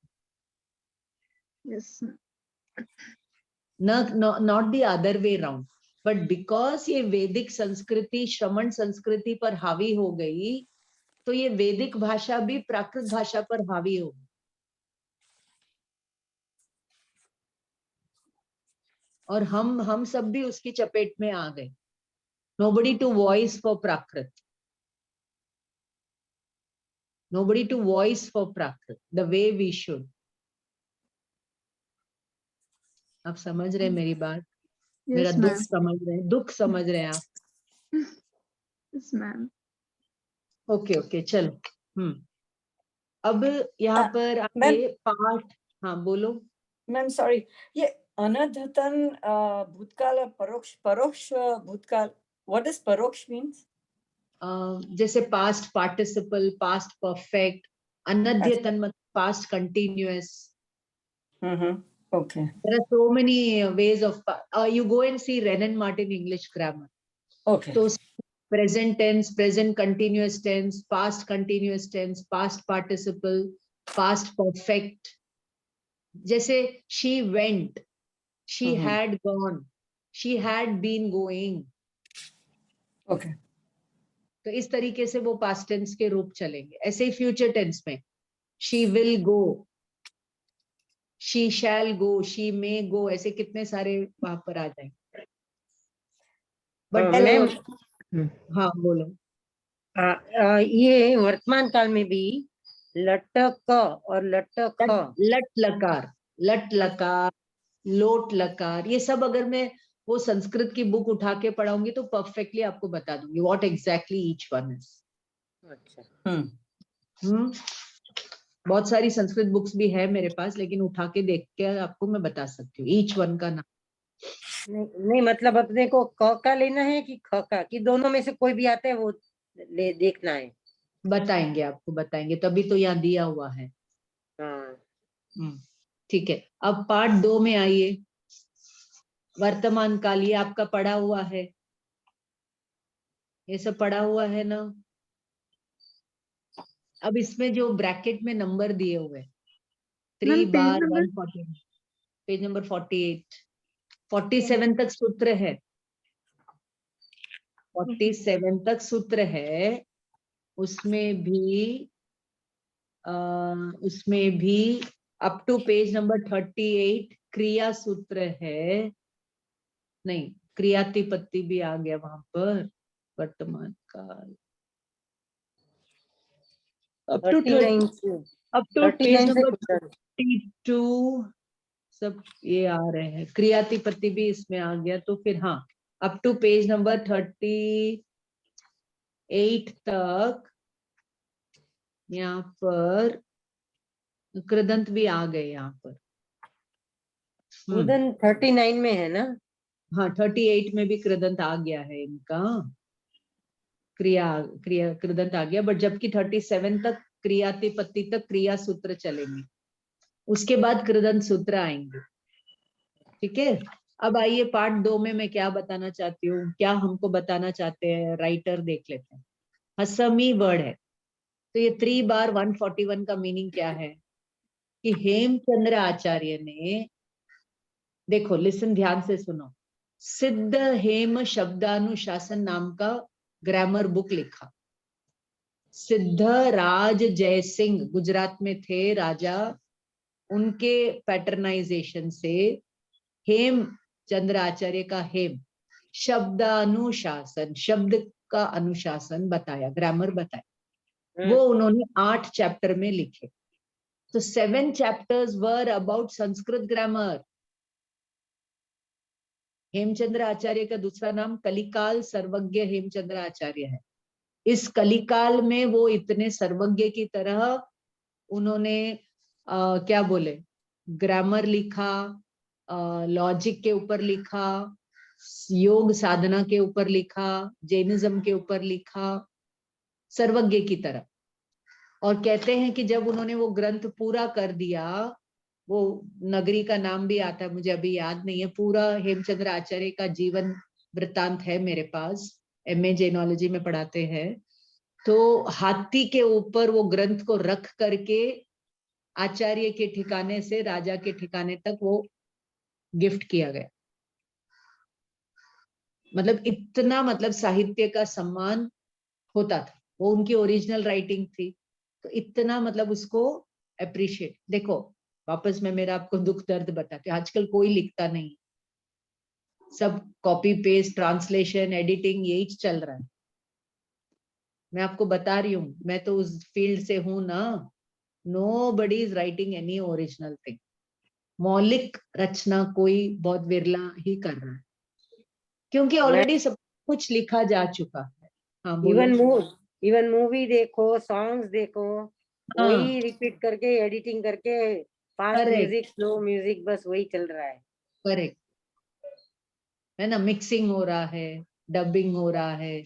yes not the other way round. But because ये वैदिक संस्कृति श्रमण संस्कृति पर हावी हो गई, तो ये वैदिक भाषा भी प्राकृत भाषा पर हावी हो गई, और हम सब भी उसकी चपेट में आ गए। Nobody to voice for Prakrit, nobody to voice for Prakrit the way we should. आप समझ रहे हैं मेरी बात? मेरा यस दुख मैम, समझ रहे हैं, दुख समझ रहे हैं आप? Yes ma'am. ओके ओके चलो। अब यहाँ पर मैम आगे पाठ। हाँ बोलो। मैम सॉरी, ये अनद्यतन भूतकाल और परोक्ष परोक्ष भूतकाल, व्हाट डज परोक्ष मीन्स? जैसे पास्ट पार्टिसिपल, पास्ट परफेक्ट, अनद्यतन मतलब past continuous. Okay. There are so many ways of you go and see Wren and Martin English grammar. Okay. तो present tense, present continuous tense, past continuous tense, past participle, past perfect. जैसे she went, she had gone, she had been going. Okay. तो इस तरीके से वो past tense के रूप चलेंगे। ऐसे ही फ्यूचर टेंस में she will go, she shall go, she may go, ऐसे कितने सारे वहां पर आ जाएंगे। बट मैम हाँ बोलो। ये वर्तमान काल में भी लटक और लटक लट लकार, लट लकार, लोट लकार, ये सब अगर मैं वो संस्कृत की बुक उठा के पढ़ाऊंगी तो परफेक्टली आपको बता दूंगी what exactly each one is. अच्छा। बहुत सारी संस्कृत बुक्स भी है मेरे पास, लेकिन उठा के देख के आपको मैं बता सकती हूँ ईच वन का नाम। नहीं मतलब अपने को क का लेना है कि ख का, कि दोनों में से कोई भी आता है वो देखना है? बताएंगे आपको, बताएंगे, तभी तो यहाँ दिया हुआ है। हाँ ठीक है, अब पार्ट 2 में आइए। वर्तमान काल ये आपका पढ़ा हुआ है, ये सब पढ़ा हुआ है ना। अब इसमें जो ब्रैकेट में नंबर दिए हुए 3 बार 140, पेज नंबर 48, 47 तक सूत्र है, 47 तक सूत्र है। उसमें भी अप टू पेज नंबर 38 क्रिया सूत्र है। नहीं, क्रियातिपत्ति भी आ गया वहां पर। वर्तमान काल अप टू 39 पेज से नंबर 32 सब ये आ रहे हैं। क्रियातिपत्ति भी इसमें आ गया, तो फिर हाँ अप टू पेज नंबर 38 तक यहाँ पर कृदंत भी आ गए यहाँ पर। उदन 39 में है ना? हाँ 38 में भी कृदंत आ गया है इनका, क्रिया क्रिया कृदंत आ गया। बट जबकि 37 तक क्रियातिपत्ति तक क्रिया सूत्र चलेंगे, उसके बाद कृदंत सूत्र आएंगे। ठीक है, अब आइए पार्ट 2 में मैं क्या बताना चाहती हूँ, क्या हमको बताना चाहते हैं राइटर, देख लेते हैं। हसमी वर्ड है, तो ये 3 बार 141 का मीनिंग क्या है कि हेमचंद्र आचार्य ने, देखो लिसन ध्यान से सुनो, सिद्ध हेम शब्दानुशासन नाम का ग्रामर बुक लिखा। सिद्धराज जयसिंह गुजरात में थे राजा, उनके पैटर्नाइजेशन से हेमचंद्र आचार्य का हेम शब्दानुशासन, शब्द का अनुशासन बताया, ग्रामर बताया, वो उन्होंने 8 चैप्टर में लिखे। तो 7 chapters were about Sanskrit grammar. Hemchandra Acharya का दूसरा नाम कलिकाल सर्वज्ञ हेमचंद्र आचार्य है। इस कलिकाल में वो इतने सर्वज्ञ की तरह उन्होंने क्या बोले, ग्रामर लिखा, लॉजिक के ऊपर लिखा, योग साधना के ऊपर लिखा, जैनिज्म के ऊपर लिखा, सर्वज्ञ की तरह। और कहते हैं कि जब उन्होंने वो ग्रंथ पूरा कर दिया, वो नगरी का नाम भी आता है, मुझे अभी याद नहीं है, पूरा हेमचंद्र आचार्य का जीवन वृत्तांत है मेरे पास, MA जेनोलॉजी में पढ़ाते हैं। तो हाथी के ऊपर वो ग्रंथ को रख करके आचार्य के ठिकाने से राजा के ठिकाने तक वो गिफ्ट किया गया। मतलब इतना, मतलब साहित्य का सम्मान होता था, वो उनकी ओरिजिनल राइटिंग थी, तो इतना मतलब उसको अप्रिशिएट। देखो वापस मैं मेरा आपको दुख दर्द बताती हूँ, आजकल कोई लिखता नहीं, सब कॉपी पेस्ट, ट्रांसलेशन, एडिटिंग, यही चल रहा है। मैं आपको बता रही हूँ, मैं तो उस फील्ड से हूं ना। Nobody is writing any original thing. मौलिक रचना कोई बहुत विरला ही कर रहा है, क्योंकि ऑलरेडी सब कुछ लिखा जा चुका है। हाँ बोलो। इवन मूवी देखो, सॉन्ग्स देखो, हाँ, वही रिपीट करके, एडिटिंग करके, fast correct music, slow music, बस वही चल रहा है। करेक्ट है ना, मिक्सिंग हो रहा है, डबिंग हो रहा है,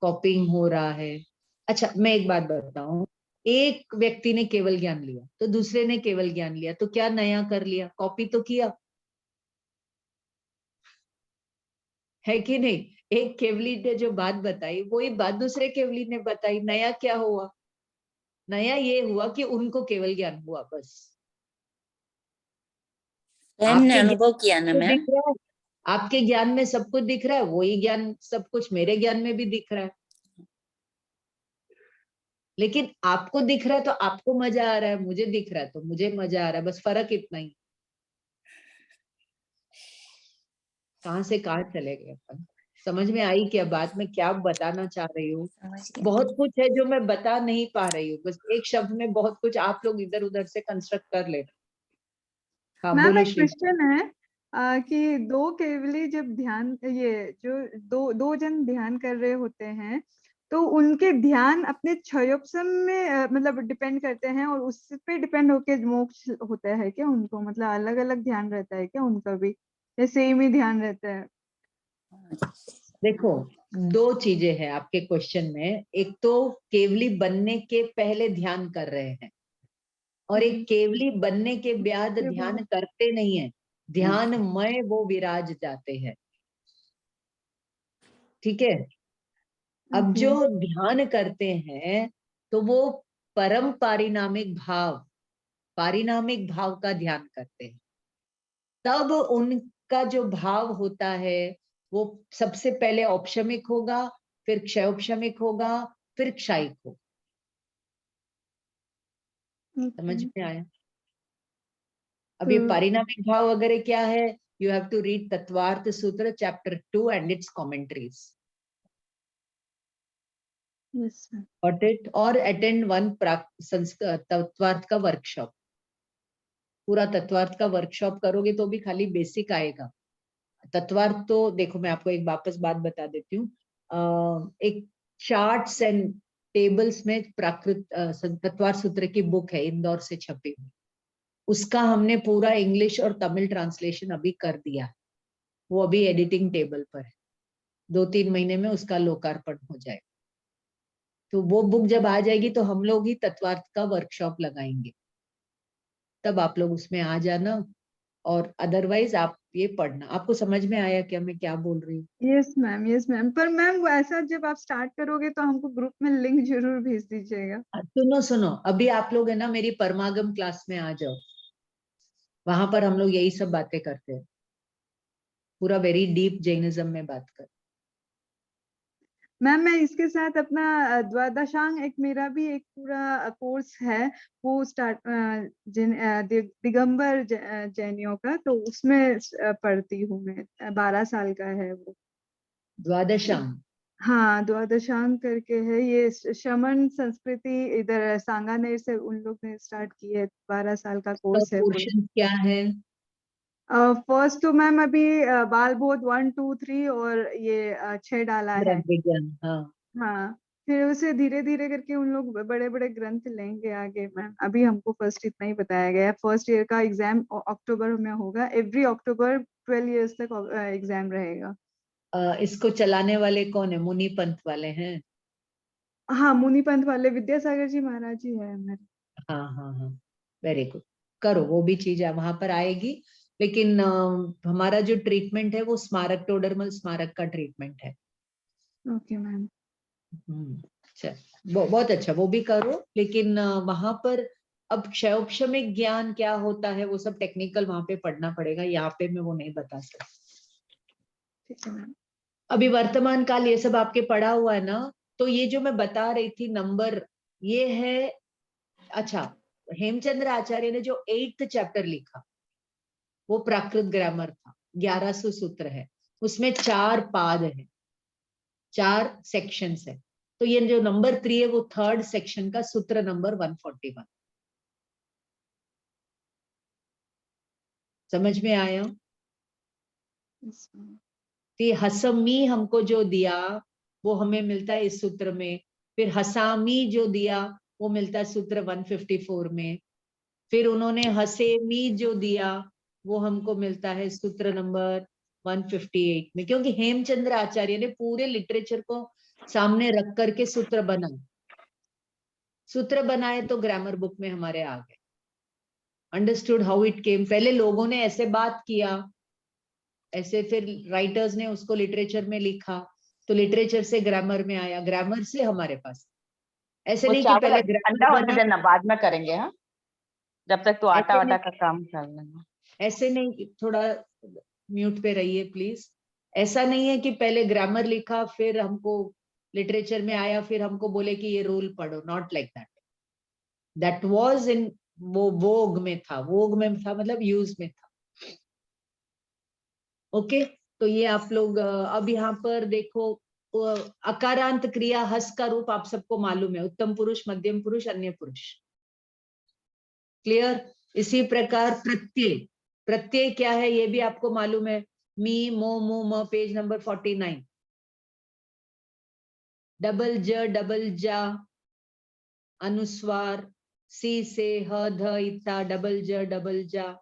कॉपिंग हो रहा है। अच्छा मैं एक बात बताऊं, एक व्यक्ति ने केवल ज्ञान लिया तो दूसरे ने केवल ज्ञान लिया, तो क्या नया कर लिया? कॉपी तो किया है कि नहीं? एक केवली ने जो बात बताई वही बात दूसरे केवली ने बताई, नया क्या हुआ? नया ये हुआ कि उनको केवल ज्ञान हुआ बस। हमने अनुभव किया ना मैम। दिख रहा है, आपके ज्ञान में सब कुछ दिख रहा है, वही ज्ञान सब कुछ मेरे ज्ञान में भी दिख रहा है। लेकिन आपको दिख रहा है तो आपको मजा आ रहा है, मुझे दिख रहा है तो मुझे मजा आ रहा है, बस फर्क इतना ही। कहां से कहां चले गए अपन? समझ में आई क्या बात मैं क्या बताना चाह रही हूँ? समझ गया। बहुत कुछ है जो मैं बता नहीं पा रही हूँ, बस एक शब्द में बहुत कुछ आप लोग इधर उधर से कंस्ट्रक्ट कर लेना। हाँ मैम बोलो एक श्री। क्वेश्चन है कि दो केवली जब ध्यान, ये जो दो जन ध्यान कर रहे होते हैं, तो उनके ध्यान अपने क्षयोपम में मतलब डिपेंड करते हैं, और उस पे डिपेंड होके मोक्ष होता है क्या उनको? मतलब अलग अलग ध्यान रहता है क्या उनका भी, या सेम ही ध्यान रहता है? देखो दो चीजें हैं आपके क्वेश्चन में, एक तो केवली बनने के पहले ध्यान कर रहे हैं, और एक केवली बनने के बाद ध्यान करते नहीं है, ध्यानमय वो विराज जाते हैं। ठीक है, अब जो ध्यान करते हैं तो वो परम पारिणामिक भाव, पारिणामिक भाव का ध्यान करते हैं। तब उनका जो भाव होता है वो सबसे पहले औपशमिक होगा, फिर क्षयोपशमिक होगा, फिर क्षायिक होगा। समझ में आया? अब ये पारिणामिक भाव वगैरह क्या है, you have to read Tattvartha सूत्र chapter 2 and it's commentaries, got it? और अटेंड वन तत्वार्थ का वर्कशॉप। पूरा तत्वार्थ का वर्कशॉप करोगे तो भी खाली बेसिक आएगा। तत्वार्थ तो देखो मैं आपको एक वापस बात बता देती हूँ, एक चार्ट्स एंड टेबल्स में प्राकृत तत्वार्थ सूत्र की बुक है, इंदौर से छपी हुई, उसका हमने पूरा इंग्लिश और तमिल ट्रांसलेशन अभी कर दिया, वो अभी एडिटिंग टेबल पर है, 2-3 महीने में उसका लोकार्पण हो जाएगा। तो वो बुक जब आ जाएगी तो हम लोग ही तत्वार्थ का वर्कशॉप लगाएंगे, तब आप लोग उसमें आ जाना, और अदरवाइज आप ये पढ़ना। आपको समझ में आया क्या मैं क्या बोल रही हूँ? Yes ma'am, yes ma'am. पर मैम ऐसा जब आप स्टार्ट करोगे तो हमको ग्रुप में लिंक जरूर भेज दीजिएगा। सुनो सुनो, अभी आप लोग है ना मेरी परमागम क्लास में आ जाओ, वहां पर हम लोग यही सब बातें करते हैं, पूरा वेरी डीप जैनिज्म में बात कर। मैम मैं इसके साथ अपना द्वादशांग एक मेरा भी एक पूरा कोर्स है वो स्टार्ट दिगंबर जैनियों का, तो उसमें पढ़ती हूँ मैं। 12 साल का है वो। द्वादशांग। हाँ, द्वादशांग करके है ये, शमन संस्कृति इधर सांगानेर से उन लोग ने स्टार्ट की है। 12 साल का कोर्स है पूरा। पोर्शन क्या है? फर्स्ट तो मैम अभी बाल बोध 1 2 3 और ये 6 डाला है। विज्ञान, हाँ। हाँ, फिर उसे धीरे धीरे करके उन लोग बड़े बड़े ग्रंथ लेंगे आगे मैम। अभी हमको फर्स्ट इतना ही बताया गया है। फर्स्ट ईयर का एग्जाम अक्टूबर में होगा। एवरी अक्टूबर 12 इयर्स तक एग्जाम रहेगा। इसको चलाने वाले कौन है? मुनि पंथ वाले हैं? हाँ, मुनि पंथ वाले विद्यासागर जी महाराज जी है हमारे। हाँ हाँ हाँ, वेरी गुड। करो, वो भी चीज वहां पर आएगी। लेकिन हमारा जो ट्रीटमेंट है वो स्मारक, टोडरमल स्मारक का ट्रीटमेंट है। Okay ma'am. चल, बहुत अच्छा, वो भी करो। लेकिन वहां पर अब क्षयोपशमिक ज्ञान क्या होता है वो सब टेक्निकल वहां पे पढ़ना पड़ेगा, यहाँ पे मैं वो नहीं बता सकती। ठीक है मैम। अभी वर्तमान काल ये सब आपके पढ़ा हुआ है ना, तो ये जो मैं बता रही थी नंबर, ये है। अच्छा, हेमचंद्र आचार्य ने जो 8th चैप्टर लिखा वो प्राकृत ग्रामर था। 1100 सूत्र है, उसमें 4 पाद है, 4 सेक्शंस है। तो ये जो नंबर 3 है वो 3rd सेक्शन का सूत्र नंबर 141। समझ में आया? Yes, ma'am. कि हसमी हमको जो दिया वो हमें मिलता है इस सूत्र में। फिर हसामी जो दिया वो मिलता है सूत्र 154 में। फिर उन्होंने हसेमी जो दिया वो हमको मिलता है सूत्र नंबर 158 में। क्योंकि हेमचंद्र आचार्य ने पूरे लिटरेचर को सामने रख करके सूत्र बनाए, तो ग्रामर बुक में हमारे आ गए। Understood how it came. पहले लोगों ने ऐसे बात किया, ऐसे फिर राइटर्स ने उसको लिटरेचर में लिखा, तो लिटरेचर से ग्रामर में आया, ग्रामर से हमारे पास। ऐसे वो नहीं कि चावल पहले ठंडा ग्रामर होने बना, देना, बाद में करेंगे। हाँ, जब तक तो आटा ऐसे वाटा नहीं, का काम कर लेना। ऐसे नहीं, थोड़ा म्यूट पे रहिए प्लीज। ऐसा नहीं है कि पहले ग्रामर लिखा फिर हमको लिटरेचर में आया फिर हमको बोले कि ये रूल पढ़ो। Not like that. That was in, वो वोग में था, मतलब यूज में था। ओके, तो ये आप लोग अब यहाँ पर देखो, अकारांत क्रिया हस का रूप आप सबको मालूम है, उत्तम पुरुष, मध्यम पुरुष, अन्य पुरुष। क्लियर? इसी प्रकार प्रत्यय, प्रत्यय क्या है ये भी आपको मालूम है। मी, मो, मु, म, पेज नंबर 49। डबल ज, डबल जा, अनुस्वार, सी से ह, ध, इता, डबल ज, डबल जा,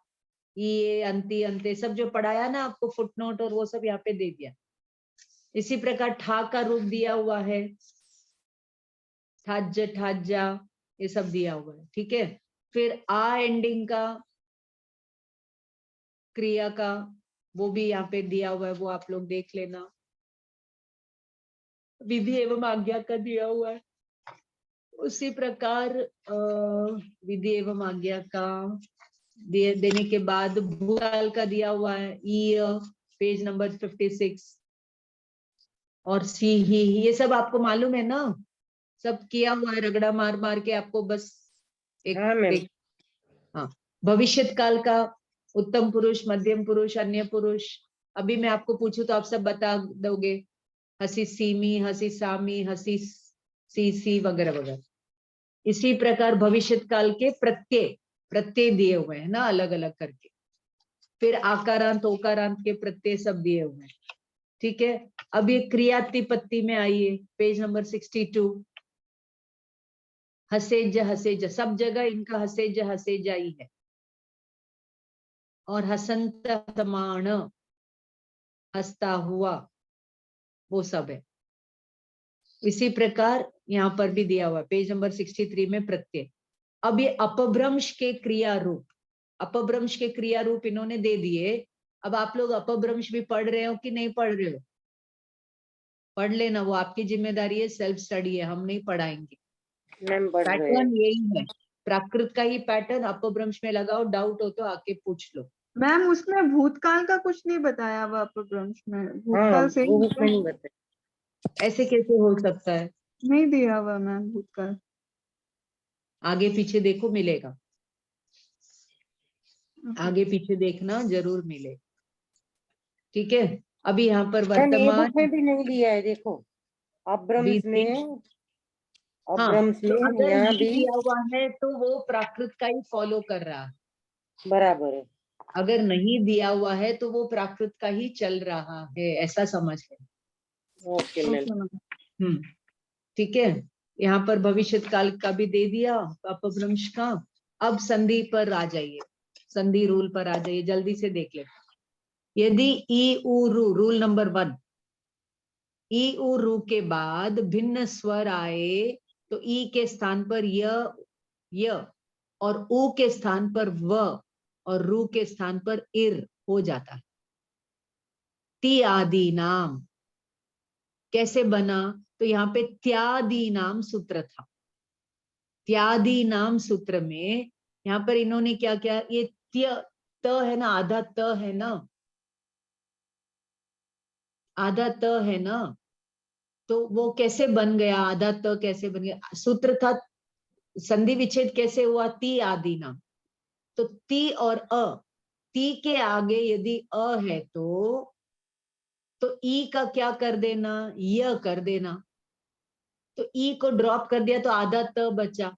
ये, अंति, अंते, सब जो पढ़ाया ना आपको फुटनोट और वो सब यहाँ पे दे दिया। इसी प्रकार ठा का रूप दिया हुआ है, ठाज, ठाजा, ये सब दिया हुआ है। ठीक है, फिर आ एंडिंग का क्रिया का वो भी यहाँ पे दिया हुआ है, वो आप लोग देख लेना। विधि एवं आज्ञा का दिया हुआ है। उसी प्रकार विधि एवं आज्ञा का देने के बाद भूकाल का दिया हुआ है, पेज नंबर 56। और सी ही, ये सब आपको मालूम है ना, सब किया हुआ है, रगड़ा मार मार के आपको बस एक हाँ मैम। हाँ। भविष्यत काल का उत्तम पुरुष, मध्यम पुरुष, अन्य पुरुष। अभी मैं आपको पूछूं तो आप सब बता दोगे, हसी सीमी, हसी सामी, हसी सी वगैरह वगैरह। इसी प्रकार भविष्यत काल के प्रत्यय दिए हुए हैं ना, अलग अलग करके। फिर आकारांत, ओकारांत के प्रत्यय सब दिए हुए हैं। ठीक है, अब ये क्रियातिपत्ति में आइए, पेज नंबर 62। हसेज, हसेज, सब जगह इनका हसेज हसेजा ही है। और हसंत, हसमाण, हंसता हुआ, वो सब है। इसी प्रकार यहाँ पर भी दिया हुआ पेज नंबर 63 में प्रत्यय। अब ये अपभ्रंश के क्रिया रूप, अपभ्रंश के क्रिया रूप इन्होंने दे दिए। अब आप लोग अपभ्रंश भी पढ़ रहे हो कि नहीं पढ़ रहे हो? पढ़ लेना, वो आपकी जिम्मेदारी है, सेल्फ स्टडी है, हम नहीं पढ़ाएंगे। मैम बढ़ रहे हैं। पैटर्न यही है, प्राकृत का ही पैटर्न अपभ्रंश में लगाओ। डाउट हो तो आके पूछ लो। मैम उसमें भूतकाल का कुछ नहीं बताया हुआ अपभ्रंश में। हाँ भूतकाल से वो उसमें नहीं बताया। ऐसे कैसे हो सकता है? नहीं दिया हुआ मैम भूतकाल। आगे पीछे देखो, मिलेगा। Okay. आगे पीछे देखना, जरूर मिले। ठीक है, अभी यहाँ पर मैम ये बुक वर्तमान में भी नहीं दिया है, देखो अब्रम्स बीती। में, हाँ, अब्रम्स तो में अगर यहाँ नहीं भी दिया हुआ है तो वो प्राकृत का ही फॉलो कर रहा है। बराबर है। अगर नहीं दिया हुआ है तो वो प्राकृत का ही चल रहा है, ऐसा समझ है। Okay ma'am. Okay, ma'am. ठीक है, यहाँ पर भविष्य काल का भी दे दिया, अपभ्रंश का। अब संधि पर आ जाइए, संधि रूल पर आ जाइए, जल्दी से देख ले। यदि ई उ रू, रूल नंबर 1, ई उ रू के बाद भिन्न स्वर आए तो ई के स्थान पर य और उ के स्थान पर व और रू के स्थान पर इर हो जाता है। ती आदि नाम कैसे बना? तो यहाँ पे त्यादि नाम सूत्र था। त्यादि नाम सूत्र में यहाँ पर इन्होंने क्या किया, ये त है ना, आधा त है ना, आधा त है ना, तो वो कैसे बन गया? आधा त कैसे बन गया? सूत्र था, संधि विच्छेद कैसे हुआ? ती आदि नाम। तो ती और अ, ती के आगे यदि अ है तो ई का क्या कर देना? य कर देना। तो ई को ड्रॉप कर दिया तो आधा त बचा,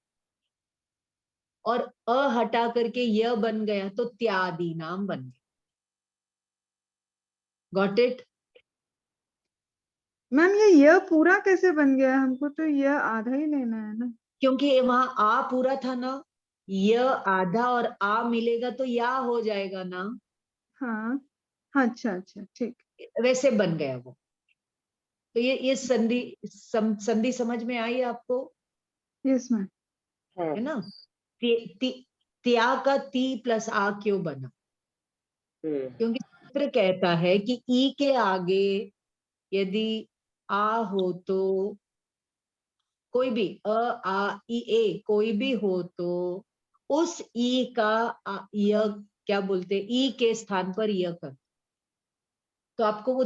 और अ हटा करके य बन गया तो त्यादि नाम बन गया। Got it? मैम ये पूरा कैसे बन गया? हमको तो ये आधा ही लेना है ना। क्योंकि वहां आ पूरा था ना, य आधा और आ मिलेगा तो या हो जाएगा ना, हाँ, अच्छा अच्छा ठीक। वैसे बन गया वो। तो ये संधि समझ में आई आपको? Yes ma'am. है ना? त्या का ती प्लस आ क्यों बना? क्योंकि सूत्र कहता है कि ई के आगे यदि आ हो तो, कोई भी अ आ ई ए कोई भी हो तो उस ई का य क्या बोलते, ई के स्थान पर य कर। तो आपको वो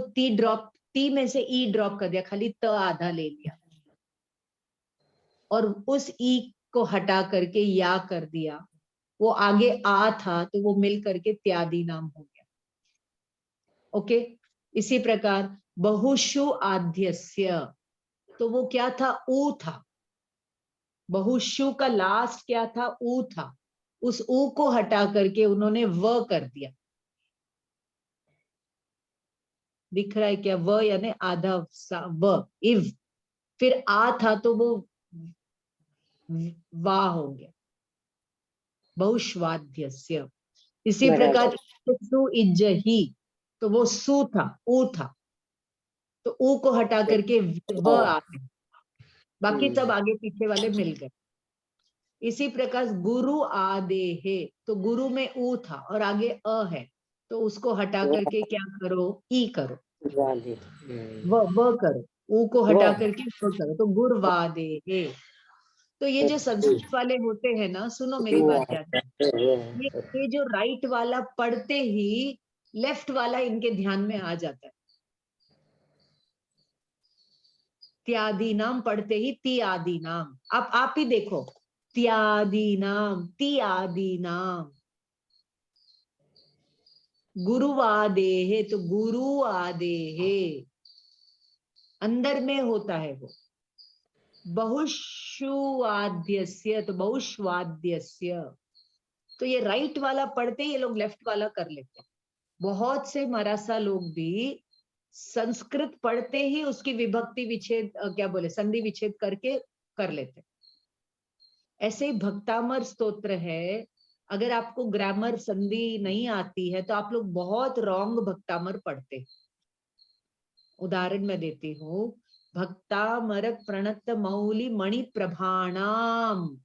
ती में से ई ड्रॉप कर दिया, खाली त आधा ले लिया और उस ई को हटा करके या कर दिया। वो आगे आ था तो वो मिल करके त्यादि नाम हो गया। ओके, इसी प्रकार बहुषु आद्यस्य, तो वो क्या था? ऊ था। बहुषु का लास्ट क्या था? ऊ था। उस ऊ को हटा करके उन्होंने व कर दिया। दिख रहा है क्या? व यानी आधा व, इव। फिर आ था तो वो वा हो गया, बहुश्वाद्यस्य। इसी प्रकार सु इज्जहि, तो वो सु था, ऊ था, तो ऊ को हटा करके व आ गया। बाकी सब आगे पीछे वाले मिल गए। इसी प्रकार गुरु आदेहे, तो गुरु में ऊ था और आगे अ है, तो उसको हटा करके क्या करो? ई करो, व करो, ऊ को हटा करके व करो, तो गुरवादेहे। तो ये जो संस्कृत वाले होते हैं ना, सुनो मेरी बात ध्यान, ये जो राइट वाला पढ़ते ही लेफ्ट वाला इनके ध्यान में आ जाता है। त्यादि नाम पढ़ते ही ती आदि नाम, आप ही देखो, त्यादि नाम, ती आदि नाम। गुरुवादेहे, तो गुरु आदेहे अंदर में होता है वो। बहुश्वाद्यस्य, तो बहुश्वाद्यस्य, तो ये राइट वाला पढ़ते ये लोग लेफ्ट वाला कर लेते हैं। बहुत से मराठा लोग भी संस्कृत पढ़ते ही उसकी विभक्ति विच्छेद क्या बोले, संधि विच्छेद करके कर लेते। ऐसे ही भक्तामर स्तोत्र है, अगर आपको ग्रामर संधि नहीं आती है तो आप लोग बहुत रॉन्ग भक्तामर पढ़ते। उदाहरण मैं देती हूँ, भक्तामर प्रणत मौली मणि प्रभाणाम,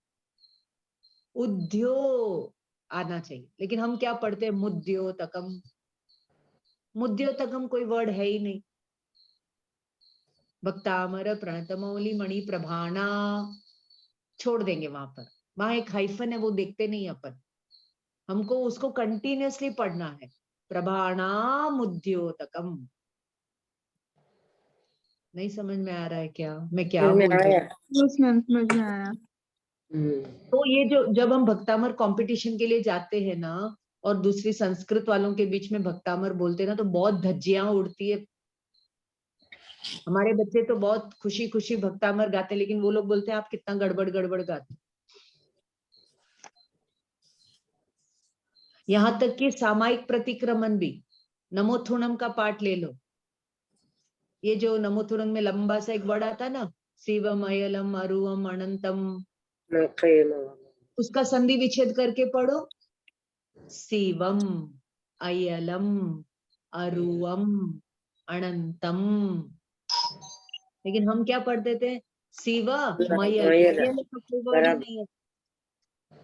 उद्यो आना चाहिए, लेकिन हम क्या पढ़ते हैं? मुद्योतकम। मुद्योतकम कोई वर्ड है ही नहीं। भक्तामर प्रणत मौली मणि प्रभाणा छोड़ देंगे, वहां एक हाइफन है, वो देखते नहीं अपन। हमको उसको कंटिन्यूअसली पढ़ना है, प्रभाणाम उद्योतकम। नहीं समझ में आ रहा है क्या मैं क्या समझ में बोल रही आया। हूँ? यस मैम, समझ में आया। तो ये जो जब हम भक्तामर कंपटीशन के लिए जाते हैं ना, और दूसरी संस्कृत वालों के बीच में भक्तामर बोलते हैं ना, तो बहुत धज्जियां उड़ती है। हमारे बच्चे तो बहुत खुशी खुशी भक्तामर गाते, लेकिन वो लोग बोलते हैं आप कितना गड़बड़ गड़बड़ गाते। यहाँ तक कि सामायिक प्रतिक्रमण भी, नमोथुणम का पाठ ले लो। ये जो नमोथुणम में लंबा सा एक वर्ड आता ना, शिवम अयलम अरुवम अनंतम, उसका संधि विच्छेद करके पढ़ो, शिवम अयलम अरुवम अनंतम। लेकिन हम क्या पढ़ते थे, शिव मयल। मयल तो कोई वर्ड ही नहीं है।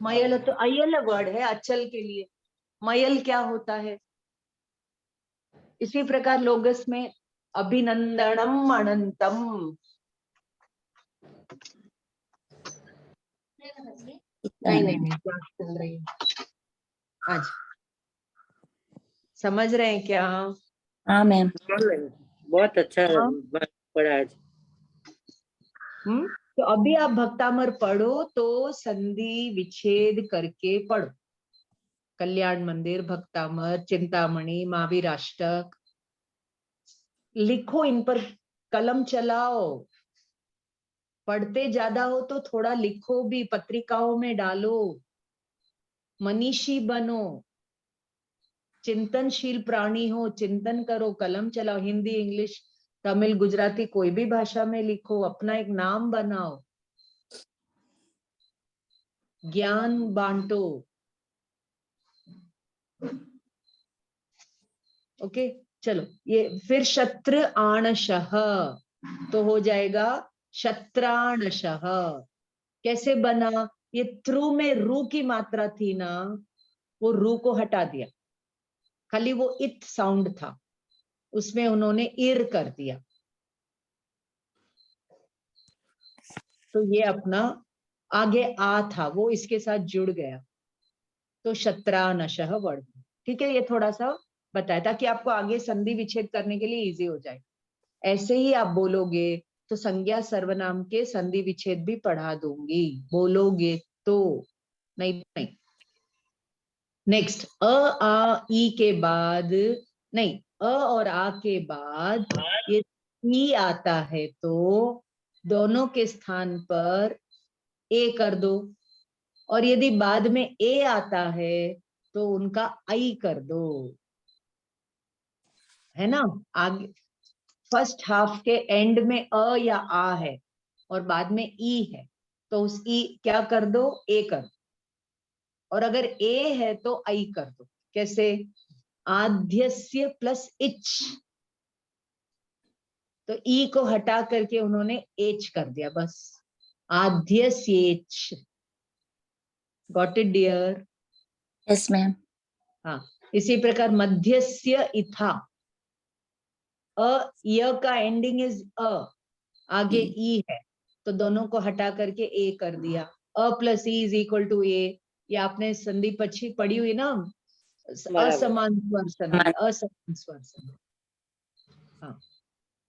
मयल तो अयल वर्ड है अचल के लिए, मयल क्या होता है। इसी प्रकार लोगस में अभिनंदनम अनंतम। नहीं क्लास चल रही है आज, समझ रहे हैं क्या? हाँ मैम। बहुत अच्छा हाँ? पढ़ा आज। तो अभी आप भक्तामर पढ़ो तो संधि विच्छेद करके पढ़ो। कल्याण मंदिर, भक्तामर, चिंतामणि, महावीर अष्टक लिखो, इन पर कलम चलाओ। पढ़ते ज्यादा हो तो थोड़ा लिखो भी, पत्रिकाओं में डालो, मनीषी बनो, चिंतनशील प्राणी हो, चिंतन करो, कलम चलाओ। हिंदी, इंग्लिश, तमिल, गुजराती, कोई भी भाषा में लिखो, अपना एक नाम बनाओ, ज्ञान बांटो। ओके चलो, ये फिर शत्र आणशः तो हो जाएगा शत्राणशः। कैसे बना? ये त्रु में रू की मात्रा थी ना, वो रू को हटा दिया, खाली वो इत साउंड था, उसमें उन्होंने इर कर दिया। तो ये अपना आगे आ था, वो इसके साथ जुड़ गया, तो शत्रानशः वर्ड। ठीक है, ये थोड़ा सा बताया ताकि आपको आगे संधि विच्छेद करने के लिए इजी हो जाए। ऐसे ही आप बोलोगे तो संज्ञा सर्वनाम के संधि विच्छेद भी पढ़ा दूंगी, बोलोगे तो। नहीं नेक्स्ट, अ आ ई के बाद, नहीं, अ और आ के बाद ये ई आता है तो दोनों के स्थान पर ए कर दो, और यदि बाद में ए आता है तो उनका आई कर दो, है ना। आगे फर्स्ट हाफ के एंड में अ या आ है और बाद में ई है, तो उस ई क्या कर दो, ए कर दो, और अगर ए है तो आई कर दो। कैसे? आद्यस्य प्लस इच, तो ई को हटा करके उन्होंने एच कर दिया, बस आद्यस्येच। Got it dear? Yes ma'am. हाँ, इसी प्रकार मध्यस्य इथा, य का एंडिंग इज अ, आगे ई है तो दोनों को हटा करके ए कर दिया, अ प्लस ई इज इक्वल टू ए। ये आपने संधि पक्षी पढ़ी हुई ना, असमान स्वर संधि, असमान स्वर संधि। हाँ,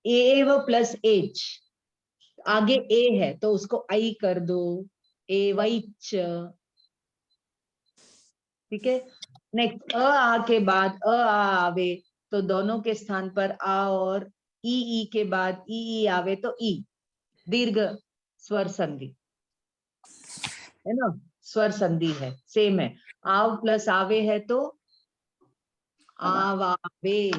एव प्लस एच, आगे ए है तो उसको आई कर दो, ए वैच। ठीक है, नेक्स्ट, अ आ के बाद अ आ आवे तो दोनों के स्थान पर आ, और ई के बाद ई आवे तो ई, दीर्घ स्वर संधि है ना, स्वर संधि है, सेम है। आव प्लस आवे है तो आवावे,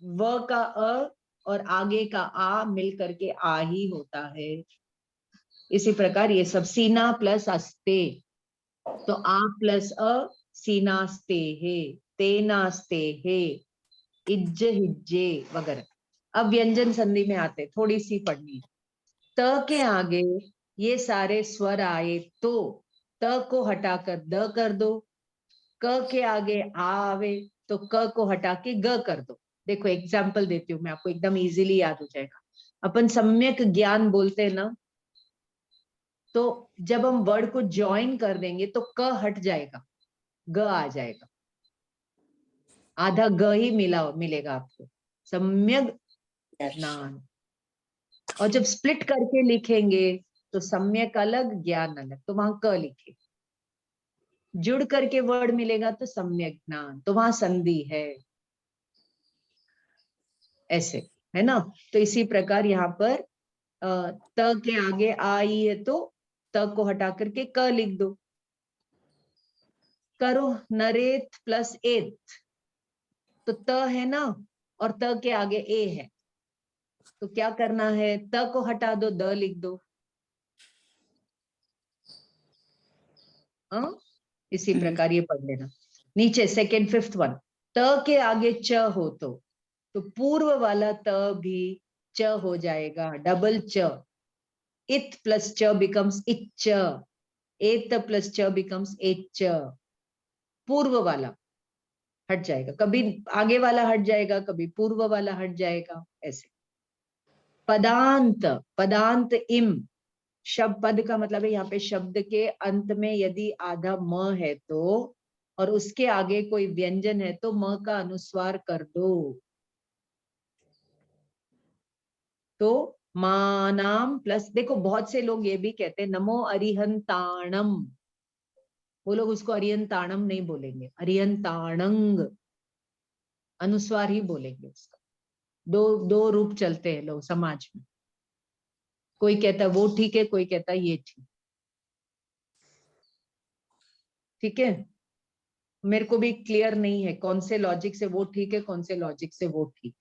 व का अ और आगे का आ मिल करके आ ही होता है। इसी प्रकार ये सब, सीना प्लस अस्ते तो आ प्लस अ, सीनास्ते है, तेनास्ते है, इज्ज हिज्जे वगैरह। अब व्यंजन संधि में आते, थोड़ी सी पढ़नी। त के आगे ये सारे स्वर आए तो त को हटाकर द कर दो, क के आगे आ आवे तो क को हटा के ग कर दो। देखो एग्जाम्पल देती हूँ मैं आपको, एकदम इजीली याद हो जाएगा। अपन सम्यक ज्ञान बोलते हैं ना, तो जब हम वर्ड को ज्वाइन कर देंगे तो क हट जाएगा, ग आ जाएगा, आधा ग ही मिलेगा आपको। सम्यक ज्ञान। और जब स्प्लिट करके लिखेंगे तो सम्यक अलग ज्ञान अलग, तो वहां क लिखे। जुड़ करके वर्ड मिलेगा तो सम्यक ज्ञान, तो वहां संधि है, ऐसे है ना। तो इसी प्रकार यहाँ पर त के आगे आई है तो त को हटा करके क लिख दो। करो नरेत प्लस एत, तो त है ना, और त के आगे ए है, तो क्या करना है, त को हटा दो, द लिख दो। हाँ, इसी प्रकार ये पढ़ लेना। नीचे सेकेंड फिफ्थ वन, त के आगे च हो तो पूर्व वाला त भी च हो जाएगा, डबल च। इत प्लस च बिकम्स इच्च, एत प्लस च बिकम्स एच्च। पूर्व वाला हट जाएगा, कभी आगे वाला हट जाएगा, कभी पूर्व वाला हट जाएगा, ऐसे। पदांत, पदांत इम, शब्द पद का मतलब है यहाँ पे शब्द के अंत में यदि आधा म है तो, और उसके आगे कोई व्यंजन है तो म का अनुस्वार कर दो। तो मानाम प्लस, देखो बहुत से लोग ये भी कहते हैं नमो अरिहंताणम, वो लोग उसको अरिहंताणम नहीं बोलेंगे, अरिहंताणंग अनुस्वार ही बोलेंगे उसका। दो रूप चलते हैं लोग समाज में, कोई कहता है वो ठीक है, कोई कहता है ये ठीक। ठीक है, मेरे को भी क्लियर नहीं है कौन से लॉजिक से वो ठीक है, कौन से लॉजिक से वो ठीक।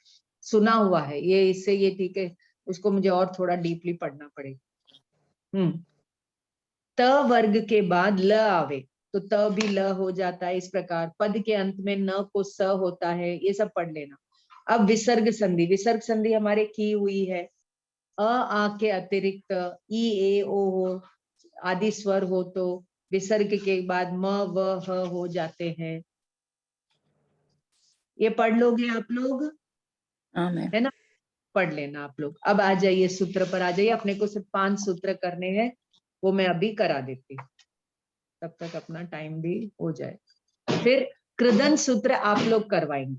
सुना हुआ है ये इससे ये ठीक है, उसको मुझे और थोड़ा डीपली पढ़ना पड़ेगा। त वर्ग के बाद ल आवे तो त भी ल हो जाता है। इस प्रकार पद के अंत में न को स होता है, ये सब पढ़ लेना। अब विसर्ग संधि, विसर्ग संधि हमारे की हुई है। अ आ के अतिरिक्त ई ए ओ हो आदि स्वर हो तो विसर्ग के बाद म व ह हो जाते हैं। ये पढ़ लोगे आप लोग, हाँ मैम। है ना, पढ़ लेना आप लोग। अब आ जाइए सूत्र पर आ जाइए, अपने को सिर्फ 5 सूत्र करने हैं, वो मैं अभी करा देती हूँ, तब तक अपना टाइम भी हो जाए। फिर कृदन सूत्र आप लोग करवाएंगे,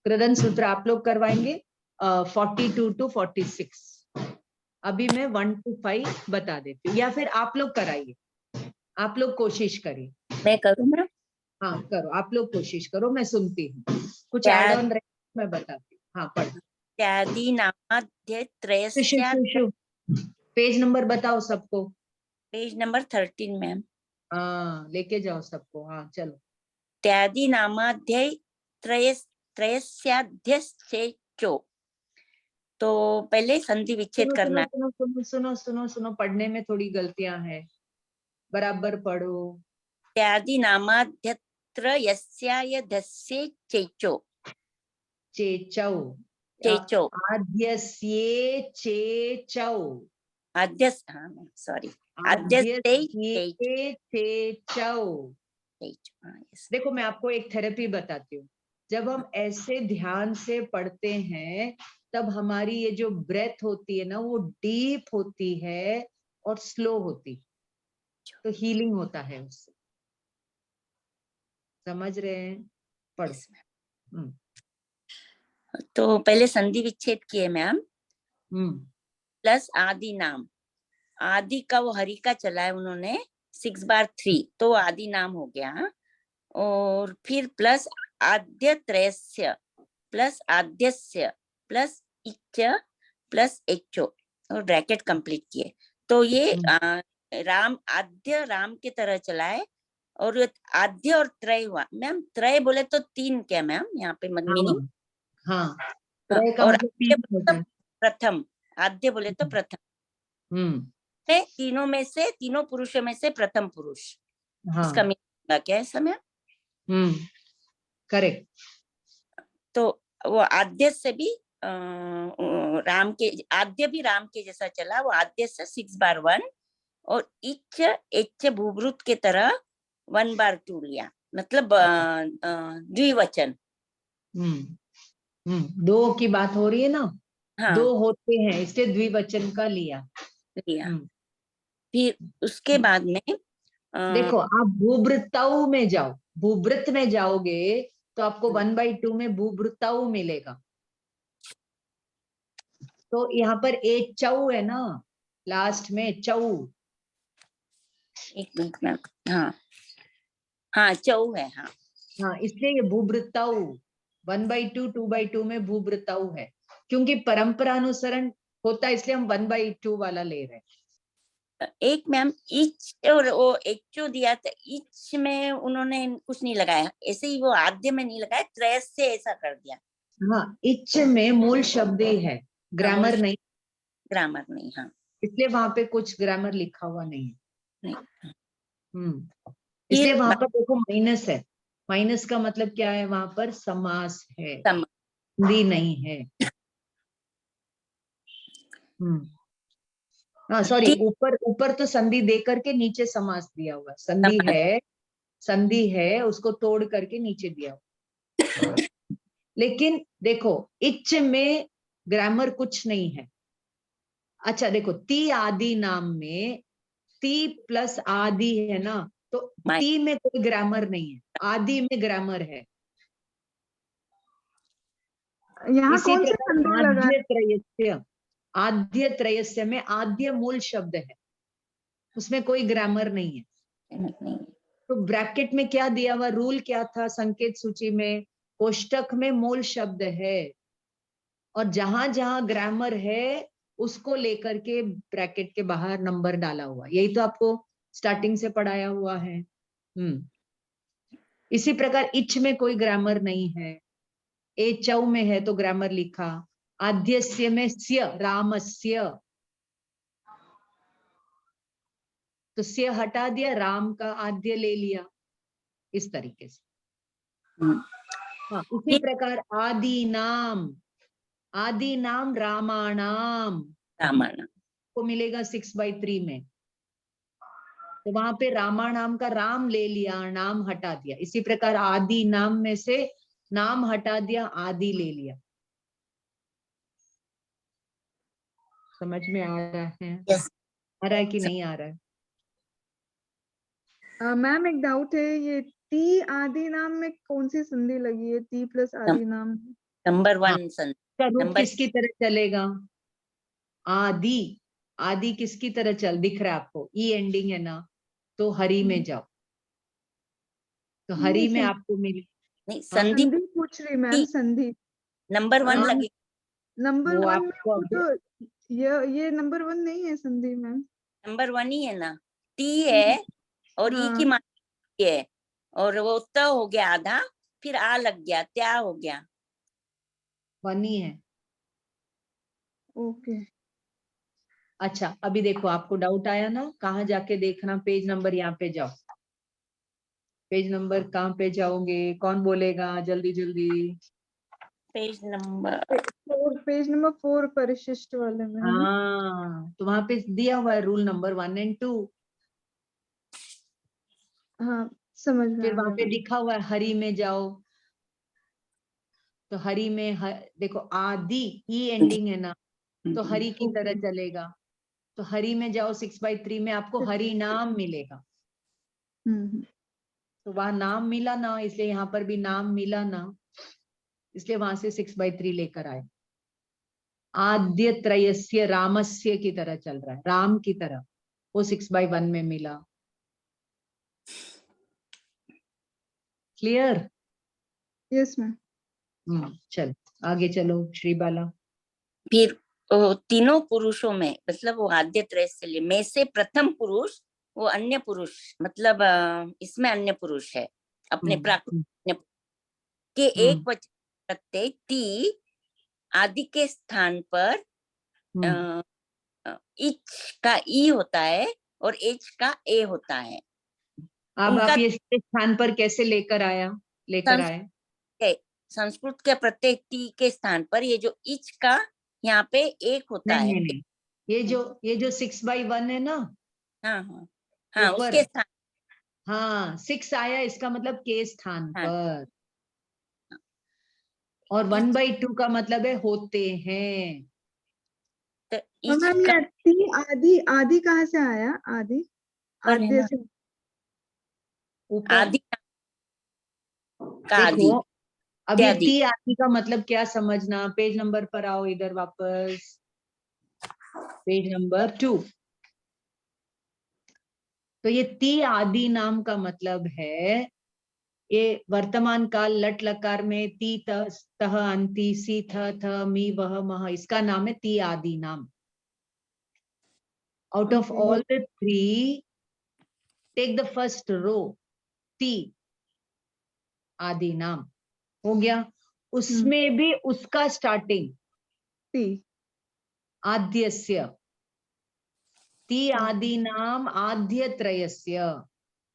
कृदन सूत्र आप लोग करवाएंगे 42 to 46। अभी मैं 1 to 5 बता देती हूँ, या फिर आप लोग कराइए, आप लोग कोशिश करिए। मैं करूँ मैम? हाँ करो, आप लोग कोशिश करो, मैं सुनती हूँ, कुछ क्या- ऐड ऑन रहे मैं बताती हूँ। हाँ पढ़ो। इत्यादि नामाध्याय त्रयस्या, पेज नंबर बताओ सबको। Page number 13 ma'am. हाँ लेके जाओ सबको, हाँ चलो। इत्यादि नामाध्याय त्रयस्याध्यश्चो, तो पहले संधि विच्छेद सुनो करना सुनो है। सुनो सुनो सुनो सुनो, पढ़ने में थोड़ी गलतियां हैं, बराबर पढ़ो। इत्यादि नामाध्यत्र यस्याय धस्ये चेचो, चेचौ, चेचो आद्यस्ये चेचौ, आद्यस, हाँ मैम सॉरी, आद्यस्ते आद्यस्ये चेचौ। चेचो, हाँ यस। देखो मैं आपको एक थेरेपी बताती हूँ, जब हम ऐसे ध्यान से पढ़ते हैं तब हमारी ये जो ब्रेथ होती है ना वो डीप होती है और स्लो होती, तो हीलिंग होता है उससे। समझ रहे हैं? पढ़ो। Yes ma'am. तो पहले संधि विच्छेद किए मैम। प्लस आदि नाम, आदि का वो हरि का चला है उन्होंने 6 बार 3, तो आदि नाम हो गया। और फिर प्लस आद्य त्रयस्य प्लस आद्यस्य प्लस इच्च प्लस एचो, और ब्रैकेट कंप्लीट किए। तो ये राम आद्य राम की तरह चला है, और आद्य और त्रय हुआ। मैम त्रय बोले तो 3 क्या मैम यहाँ पे मीनिंग? हाँ, त्रय का और मतलब 3 होता है। प्रथम, आद्य बोले तो प्रथम, तीनों में से, तीनों पुरुषों में से प्रथम पुरुष। हाँ, इसका मीनिंग क्या है समय? करेक्ट। तो वो आद्य से भी राम के, आद्य भी राम के जैसा चला, वो आद्य से 6 बार 1, और इच्छ एच्छ भूभृत के तरह 1 बार 2 लिया, मतलब द्विवचन। दो की बात हो रही है ना, हाँ 2 होते हैं इसलिए द्विवचन का लिया। फिर उसके बाद में देखो आप भूभृताऊ में जाओ, भूभृत में जाओगे तो आपको 1/2 में भूभृताऊ मिलेगा। तो यहाँ पर ए चौ है ना, लास्ट में चौ। एक मिनट मैम, हाँ हाँ चौ है, हाँ हाँ, इसलिए ये भूभृताऊ 1/2 2/2 में भूभृताऊ है, क्योंकि परंपरा अनुसरण होता है, इसलिए हम 1/2 वाला ले रहे हैं। एक मैम इच और वो एचो दिया था, इच में उन्होंने कुछ नहीं लगाया, ऐसे ही वो आद्य में नहीं लगाया, त्रयस से ऐसा कर दिया। हाँ, इच में मूल शब्द ही है, ग्रामर नहीं, ग्रामर नहीं, हाँ इसलिए वहां पे कुछ ग्रामर लिखा हुआ नहीं है। नहीं। इसलिए वहां पर देखो माइनस है, माइनस का मतलब क्या है, वहां पर समास है, संधि नहीं है। हाँ सॉरी, ऊपर ऊपर तो संधि दे करके नीचे समास दिया हुआ, संधि है, संधि है उसको तोड़ करके नीचे दिया हुआ। लेकिन देखो इच में ग्रामर कुछ नहीं है। अच्छा देखो, ती आदि नाम में ती प्लस आदि है ना, तो ती में कोई ग्रामर नहीं है, आदि में ग्रामर है। यहाँ इसी कौन से प्रकार संधि लगा आद्य त्रयस्य, आद्य त्रयस्य में आद्य मूल शब्द है, उसमें कोई ग्रामर नहीं है। तो ब्रैकेट में क्या दिया हुआ, रूल क्या था, संकेत सूची में कोष्टक में मूल शब्द है, और जहां जहां ग्रामर है उसको लेकर के ब्रैकेट के बाहर नंबर डाला हुआ, यही तो आपको स्टार्टिंग से पढ़ाया हुआ है। इसी प्रकार इच में कोई ग्रामर नहीं है, ए चौ में है तो ग्रामर लिखा, आद्यस्य में स्य, रामस्य, तो स्य हटा दिया, राम का आद्य ले लिया, इस तरीके से। हाँ, उसी प्रकार आदि नाम, आदि नाम रामाणाम को मिलेगा 6/3 में, तो वहां पे रामाणाम का राम ले लिया, नाम हटा दिया। इसी प्रकार आदि नाम में से नाम हटा दिया, आदि ले लिया। समझ में आ रहा है? yes. आ रहा है कि नहीं आ रहा है? मैम एक डाउट है, ये ती आदि नाम में कौन सी संधि लगी है, ती प्लस आदि नाम? नंबर 1 का रूप किसकी तरह चलेगा, आदि, आदि किसकी तरह चल दिख रहा है आपको, ई एंडिंग है ना, तो हरि में जाओ, तो हरि में आपको मिले, नहीं, संधि पूछ रही मैम, संधि नंबर 1 लगे, नंबर वो 1 में आपको वो तो ये नंबर 1 नहीं है संधि मैम, नंबर 1 ही है ना, टी है और ई की मात्रा है, और वो त हो गया आधा, फिर आ लग गया, त्या हो गया, बनी है। ओके। अच्छा अभी देखो, आपको डाउट आया ना, कहाँ जाके देखना, पेज नंबर, यहाँ पे जाओ, पेज नंबर कहाँ पे जाओगे, कौन बोलेगा जल्दी जल्दी? पेज नंबर 4 परिशिष्ट वाले में। हाँ, तो वहां पे दिया हुआ है रूल नंबर 1 और 2, हाँ समझ में फिर आ वहां पे गया। लिखा हुआ है हरि में जाओ, तो हरि में देखो आदि ई एंडिंग है ना, तो हरि की तरह चलेगा, तो हरि में जाओ 6/3 में, आपको हरि नाम मिलेगा। तो वहां नाम मिला ना, इसलिए यहाँ पर भी नाम मिला ना, इसलिए वहां से 6/3 लेकर आए। आद्य त्रयस्य रामस्य की तरह चल रहा है, राम की तरह, वो 6/1 में मिला। क्लियर? Yes ma'am. चल आगे चलो श्री बाला। फिर तीनों पुरुषों में, मतलब वो आद्य त्रय से लिए में से प्रथम पुरुष वो अन्य पुरुष, मतलब इसमें अन्य पुरुष है, अपने प्राकृत के एक वचन प्रत्यय टी आदि के स्थान पर इच का ई होता है और एच का ए होता है। अब आप ये स्थान पर कैसे लेकर आए? संस्कृत के प्रत्यय टी के स्थान पर ये जो इच का यहाँ पे एक होता है। नहीं, ये जो 6/1 है ना, हाँ उसके स्थान, हाँ 6 आया, इसका मतलब के स्थान पर, और 1/2 का मतलब है होते हैं। तो मैम ये आदि आदि कहाँ से आया, आदि आद्य से ऊपर आदि का आदि, देखो, अभी ती आदि का मतलब क्या समझना, पेज नंबर पर आओ इधर वापस, पेज नंबर 2। तो ये ती आदि नाम का मतलब है, ये वर्तमान काल लट लकार में ती तह अंति सी थ मी वह मह, इसका नाम है ती आदि नाम। Out of Okay. All the 3 take the first row, ती आदि नाम हो गया। उसमें भी उसका स्टार्टिंग ती आद्यस्य, ती आदि नाम आद्य त्रयस्य।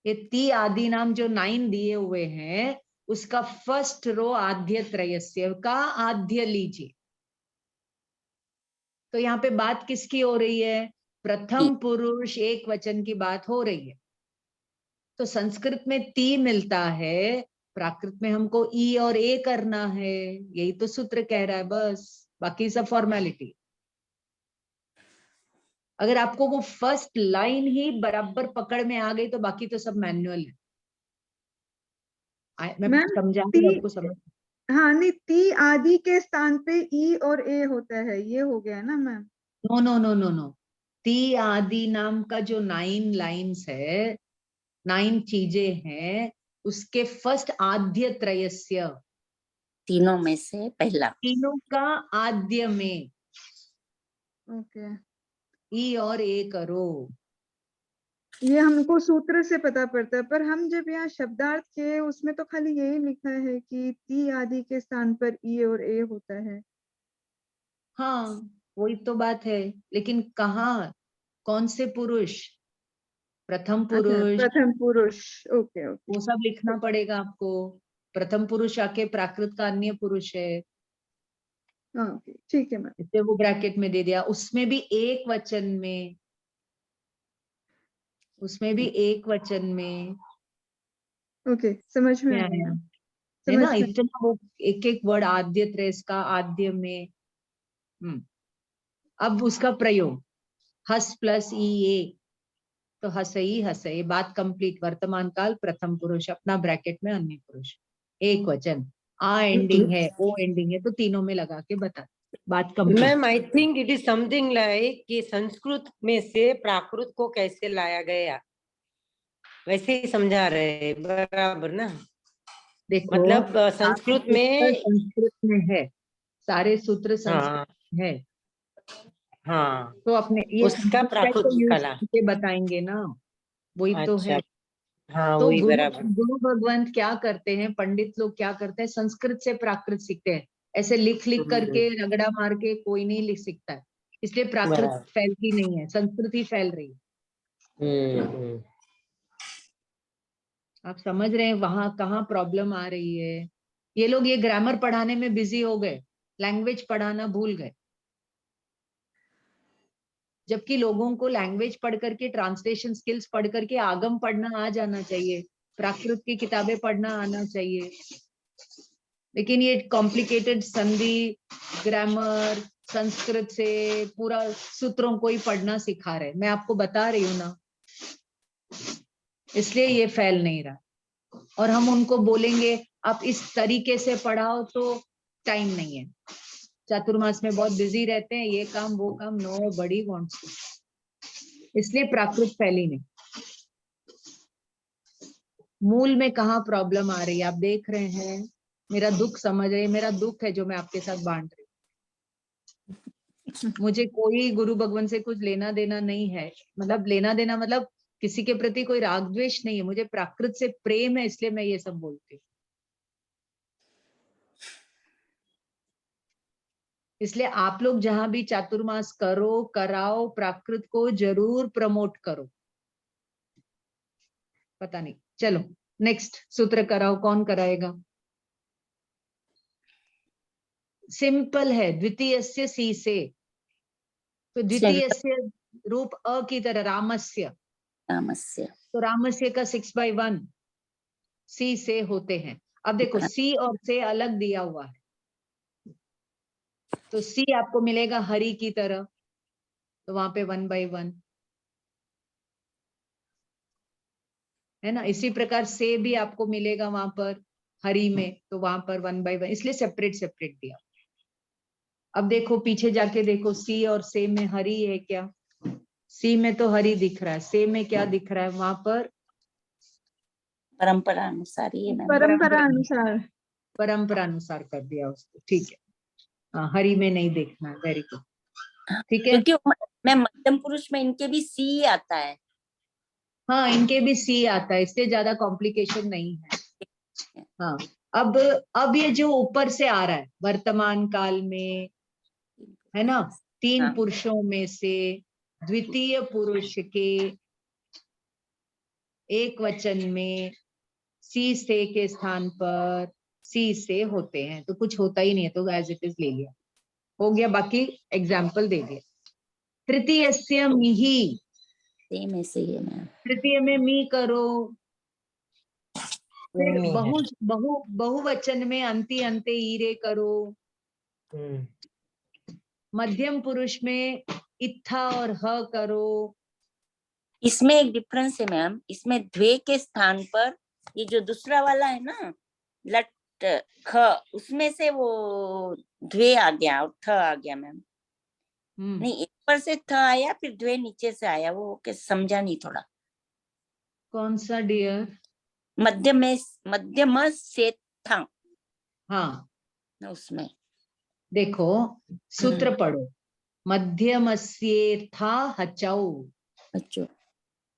ये ती आदि नाम जो 9 दिए हुए हैं, उसका फर्स्ट रो आद्य त्रयस्य का आद्य लीजिए। तो यहाँ पे बात किसकी हो रही है? प्रथम पुरुष एक वचन की बात हो रही है। तो संस्कृत में ती मिलता है, प्राकृत में हमको ई और ए करना है, यही तो सूत्र कह रहा है, बस बाकी सब फॉर्मेलिटी। अगर आपको वो फर्स्ट लाइन ही बराबर पकड़ में आ गई तो बाकी तो सब मैनुअल है। मैं मैम समझा ती, आपको समझ। हाँ नहीं, ती आदि के स्थान पे ई और ए होता है, ये हो गया ना ma'am? No no no no no, ती आदि नाम का जो 9 लाइन्स है, 9 चीजें हैं, उसके फर्स्ट आद्य त्रयस्य, तीनों में से पहला। तीनों का आद्य में ओके, ई और ए करो। ये हमको सूत्र से पता पड़ता है, पर हम जब यहाँ शब्दार्थ के उसमें तो खाली यही लिखा है कि ती आदि के स्थान पर ई और ए होता है। हाँ वही तो बात है, लेकिन कहाँ, कौन से पुरुष? प्रथम अच्छा, पुरुष, प्रथम पुरुष। Okay okay. वो सब लिखना पड़ेगा आपको। प्रथम पुरुष आके प्राकृत का अन्य पुरुष है, हाँ ओके, ठीक है मैम। इसलिए वो ब्रैकेट में दे दिया। उसमें भी एक वचन में, उसमें भी एक वचन में ओके, समझ में आ आया गया, है समझ ना, में। इतना वो एक एक वर्ड आद्य त्रयस का आद्य में। अब उसका प्रयोग हस प्लस ई ए, तो हसई हसई, बात कंप्लीट। वर्तमान काल प्रथम पुरुष, अपना ब्रैकेट में अन्य पुरुष, एक वचन, आ एंडिंग है, ओ एंडिंग है, तो तीनों में लगा के बता, बात complete. Ma'am I think it is something like कि संस्कृत में से प्राकृत को कैसे लाया गया, वैसे ही समझा रहे हैं, बराबर ना? देखो मतलब संस्कृत सारे सूत्र में, संस्कृत में है, सारे सूत्र हाँ संस्कृत में है, हाँ, तो अपने ये उसका संस्कृत का प्राकृत तो यूज निकाला। करके बताएंगे ना, वही तो है। अच्छा, हाँ तो वही गुरु बराबर। गुरु भगवंत क्या करते हैं, पंडित लोग क्या करते हैं, संस्कृत से प्राकृत सीखते हैं। ऐसे लिख लिख करके रगड़ा मार के कोई नहीं लिख सकता है, इसलिए प्राकृत बराबर। फैलती नहीं है, संस्कृत ही फैल रही है। हम्म। आप समझ रहे हैं वहां कहाँ प्रॉब्लम आ रही है? ये लोग ये ग्रामर पढ़ाने में बिजी हो गए, लैंग्वेज पढ़ाना भूल गए, जबकि लोगों को लैंग्वेज पढ़ करके, ट्रांसलेशन स्किल्स पढ़ करके आगम पढ़ना आ जाना चाहिए, प्राकृत की किताबें पढ़ना आना चाहिए। लेकिन ये कॉम्प्लिकेटेड संधि, ग्रामर, संस्कृत से पूरा सूत्रों को ही पढ़ना सिखा रहे, मैं आपको बता रही हूँ ना, इसलिए ये फैल नहीं रहा। और हम उनको बोलेंगे आप इस तरीके से पढ़ाओ, तो टाइम नहीं है, चातुर्मास में बहुत बिजी रहते हैं, ये काम वो काम, नो बडी वांट्स टू, इसलिए प्राकृत फैली नहीं। मूल में कहाँ प्रॉब्लम आ रही है आप देख रहे हैं, मेरा दुख समझ रहे हैं, मेरा दुख है जो मैं आपके साथ बांट रही हूँ। मुझे कोई गुरु भगवान से कुछ लेना देना नहीं है, मतलब लेना देना मतलब किसी के प्रति कोई राग द्वेष नहीं है, मुझे प्राकृत से प्रेम है, इसलिए मैं ये सब बोलती हूँ। इसलिए आप लोग जहां भी चातुर्मास करो, कराओ, प्राकृत को जरूर प्रमोट करो। पता नहीं, चलो नेक्स्ट सूत्र कराओ, कौन कराएगा? सिंपल है, द्वितीय सी से, तो द्वितीय रूप अ की तरह रामस्य, रामस्य। तो रामस्य का 6/1 सी से होते हैं। अब देखो सी और से अलग दिया हुआ है, तो सी आपको मिलेगा हरि की तरह, तो वहां पे 1/1 है ना। इसी प्रकार से भी आपको मिलेगा वहां पर हरि में, तो वहां पर 1/1, इसलिए सेपरेट सेपरेट दिया। अब देखो पीछे जाके देखो, सी और से में हरि है क्या? सी में तो हरि दिख रहा है, से में क्या दिख रहा है वहां पर? परंपरा अनुसार ये मैम। परंपरा अनुसार। परंपरा अनुसार कर दिया उसको, ठीक है। हाँ, हरि में नहीं देखना है, वेरी गुड, ठीक है। क्योंकि मैम मध्यम पुरुष में इनके भी सी आता है। हाँ, इनके भी सी आता है, इससे ज्यादा कॉम्प्लिकेशन नहीं है। हाँ, अब ये जो ऊपर से आ रहा है वर्तमान काल में, है ना, तीन हाँ। पुरुषों में से द्वितीय पुरुष के एक वचन में सी से के स्थान पर सी से होते हैं, तो कुछ होता ही नहीं है, तो एज इट इज ले लिया, हो गया। बाकी एग्जाम्पल दे दिया। तृतीयस्य मिहि, सेम ऐसे ही है मैम। तृतीय में मी करो, फिर मी है। बहुवचन में अंति अंते ईरे करो, मध्यम पुरुष में इत्था और ह करो। इसमें एक डिफरेंस है मैम, इसमें द्वे के स्थान पर ये जो दूसरा वाला है ना लट ख, उसमें से वो द्वे आ गया और थ आ गया मैम। नहीं, एक पर से थ आया फिर द्वे नीचे से आया, वो के समझा नहीं थोड़ा। कौन सा डियर? मध्यम से था। हाँ, उसमें देखो सूत्र पढ़ो, मध्यमस्येथा हचौ, बच्चों।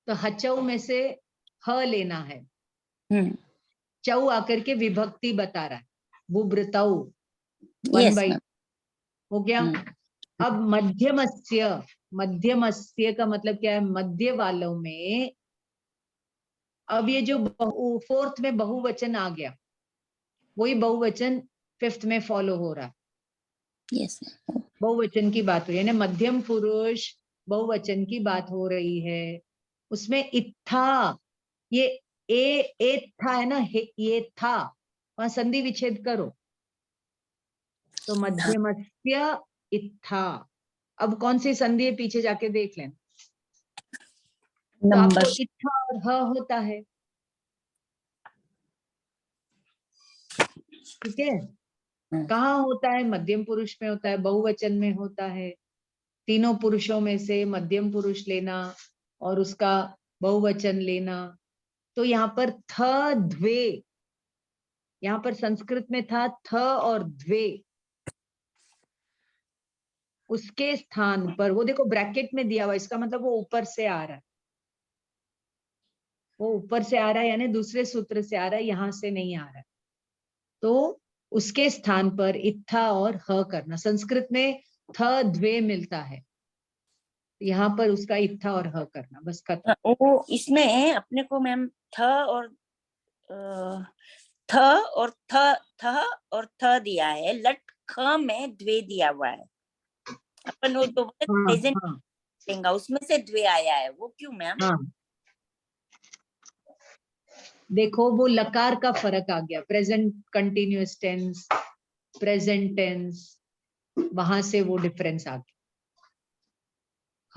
तो हचौ में से ह लेना है, चौ आकर के विभक्ति बता रहा है, बुब्रतौ, वन बाई, हो गया। अब मध्यमस्य, मध्यमस्य का मतलब क्या है? मध्य वालों में, अब ये जो फोर्थ में बहुवचन आ गया, वही बहुवचन फिफ्थ में फॉलो हो रहा है। यस, बहुवचन की बात हो रही है ना, मध्यम पुरुष बहुवचन की बात हो रही है। उसमें इत्था, ये ए था है ना, ये था, वहां संधि विच्छेद करो, तो मध्यमस्य इत्था। अब कौन सी संधि है पीछे जाके देख लें, तो आपको इत्था और ह होता है, ठीक है। कहाँ होता है? मध्यम पुरुष में होता है, बहुवचन में होता है। तीनों पुरुषों में से मध्यम पुरुष लेना और उसका बहुवचन लेना, तो यहाँ पर थ द्वे, यहाँ पर संस्कृत में था थ और द्वे, उसके स्थान पर वो देखो ब्रैकेट में दिया हुआ, इसका मतलब वो ऊपर से आ रहा है, वो ऊपर से आ रहा है, यानी दूसरे सूत्र से आ रहा है, यहां से नहीं आ रहा है, तो उसके स्थान पर इत्था और ह करना। संस्कृत में थ द्वे मिलता है, यहाँ पर उसका इत्था और ह करना, बस खत्म। वो इसमें अपने को मैम थ और थ और थ दिया है, लट ख में द्वे दिया हुआ है। अपन वो तो प्रेजेंट लेंगा, उसमें से द्वे आया है, वो क्यों मैम? हाँ, देखो वो लकार का फर्क आ गया, present continuous tense, present tense, वहां से वो डिफरेंस आ गया।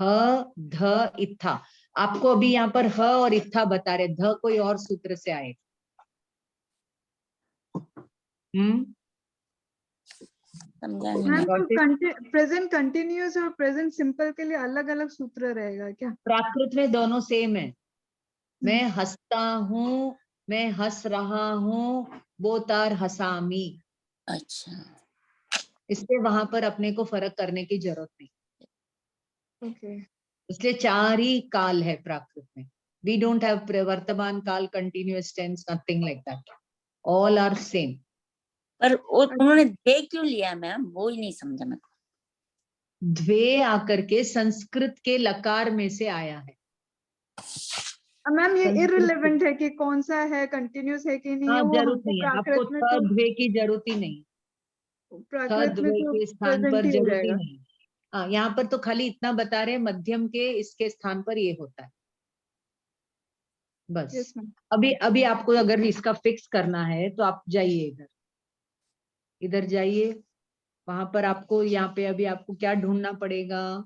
ह ध इत्था, आपको अभी यहाँ पर ह और इत्था बता रहे, ध कोई और सूत्र से आए। समझा नहीं मैम, मैम। तो प्रेजेंट कंटिन्यूअस और प्रेजेंट सिंपल के लिए अलग अलग सूत्र रहेगा क्या? प्राकृत में दोनों सेम है। मैं हंसता हूँ, मैं हंस रहा हूँ, बोतार हसामी। अच्छा, इसलिए वहां पर अपने को फर्क करने की जरूरत नहीं। ओके। इसलिए चार ही काल है प्राकृत में। वी डोंट हैव वर्तमान काल, continuous tense, nothing like that, all are same. पर उन्होंने द्वे क्यों लिया मैम, वो ही नहीं समझा मैं। द्वे आकर के संस्कृत के लकार में से आया है। मैम ये इररिलेवेंट है कि कौन सा है, कंटिन्यूअस है कि नहीं है, हाँ, वो जरूरत हमको नहीं है, आपको प्राकृत में तो द्वे की जरूरत ही नहीं, प्राकृत में द्वे तो के स्थान प्रेजेंट पर ही हो जरूरत ही जाएगा। नहीं। हाँ, यहाँ पर तो खाली इतना बता रहे मध्यम के इसके स्थान पर ये होता है, बस। Yes ma'am. अभी अभी आपको अगर इसका फिक्स करना है तो आप जाइए इधर, इधर जाइए, वहां पर आपको यहाँ पे अभी आपको क्या ढूंढना पड़ेगा?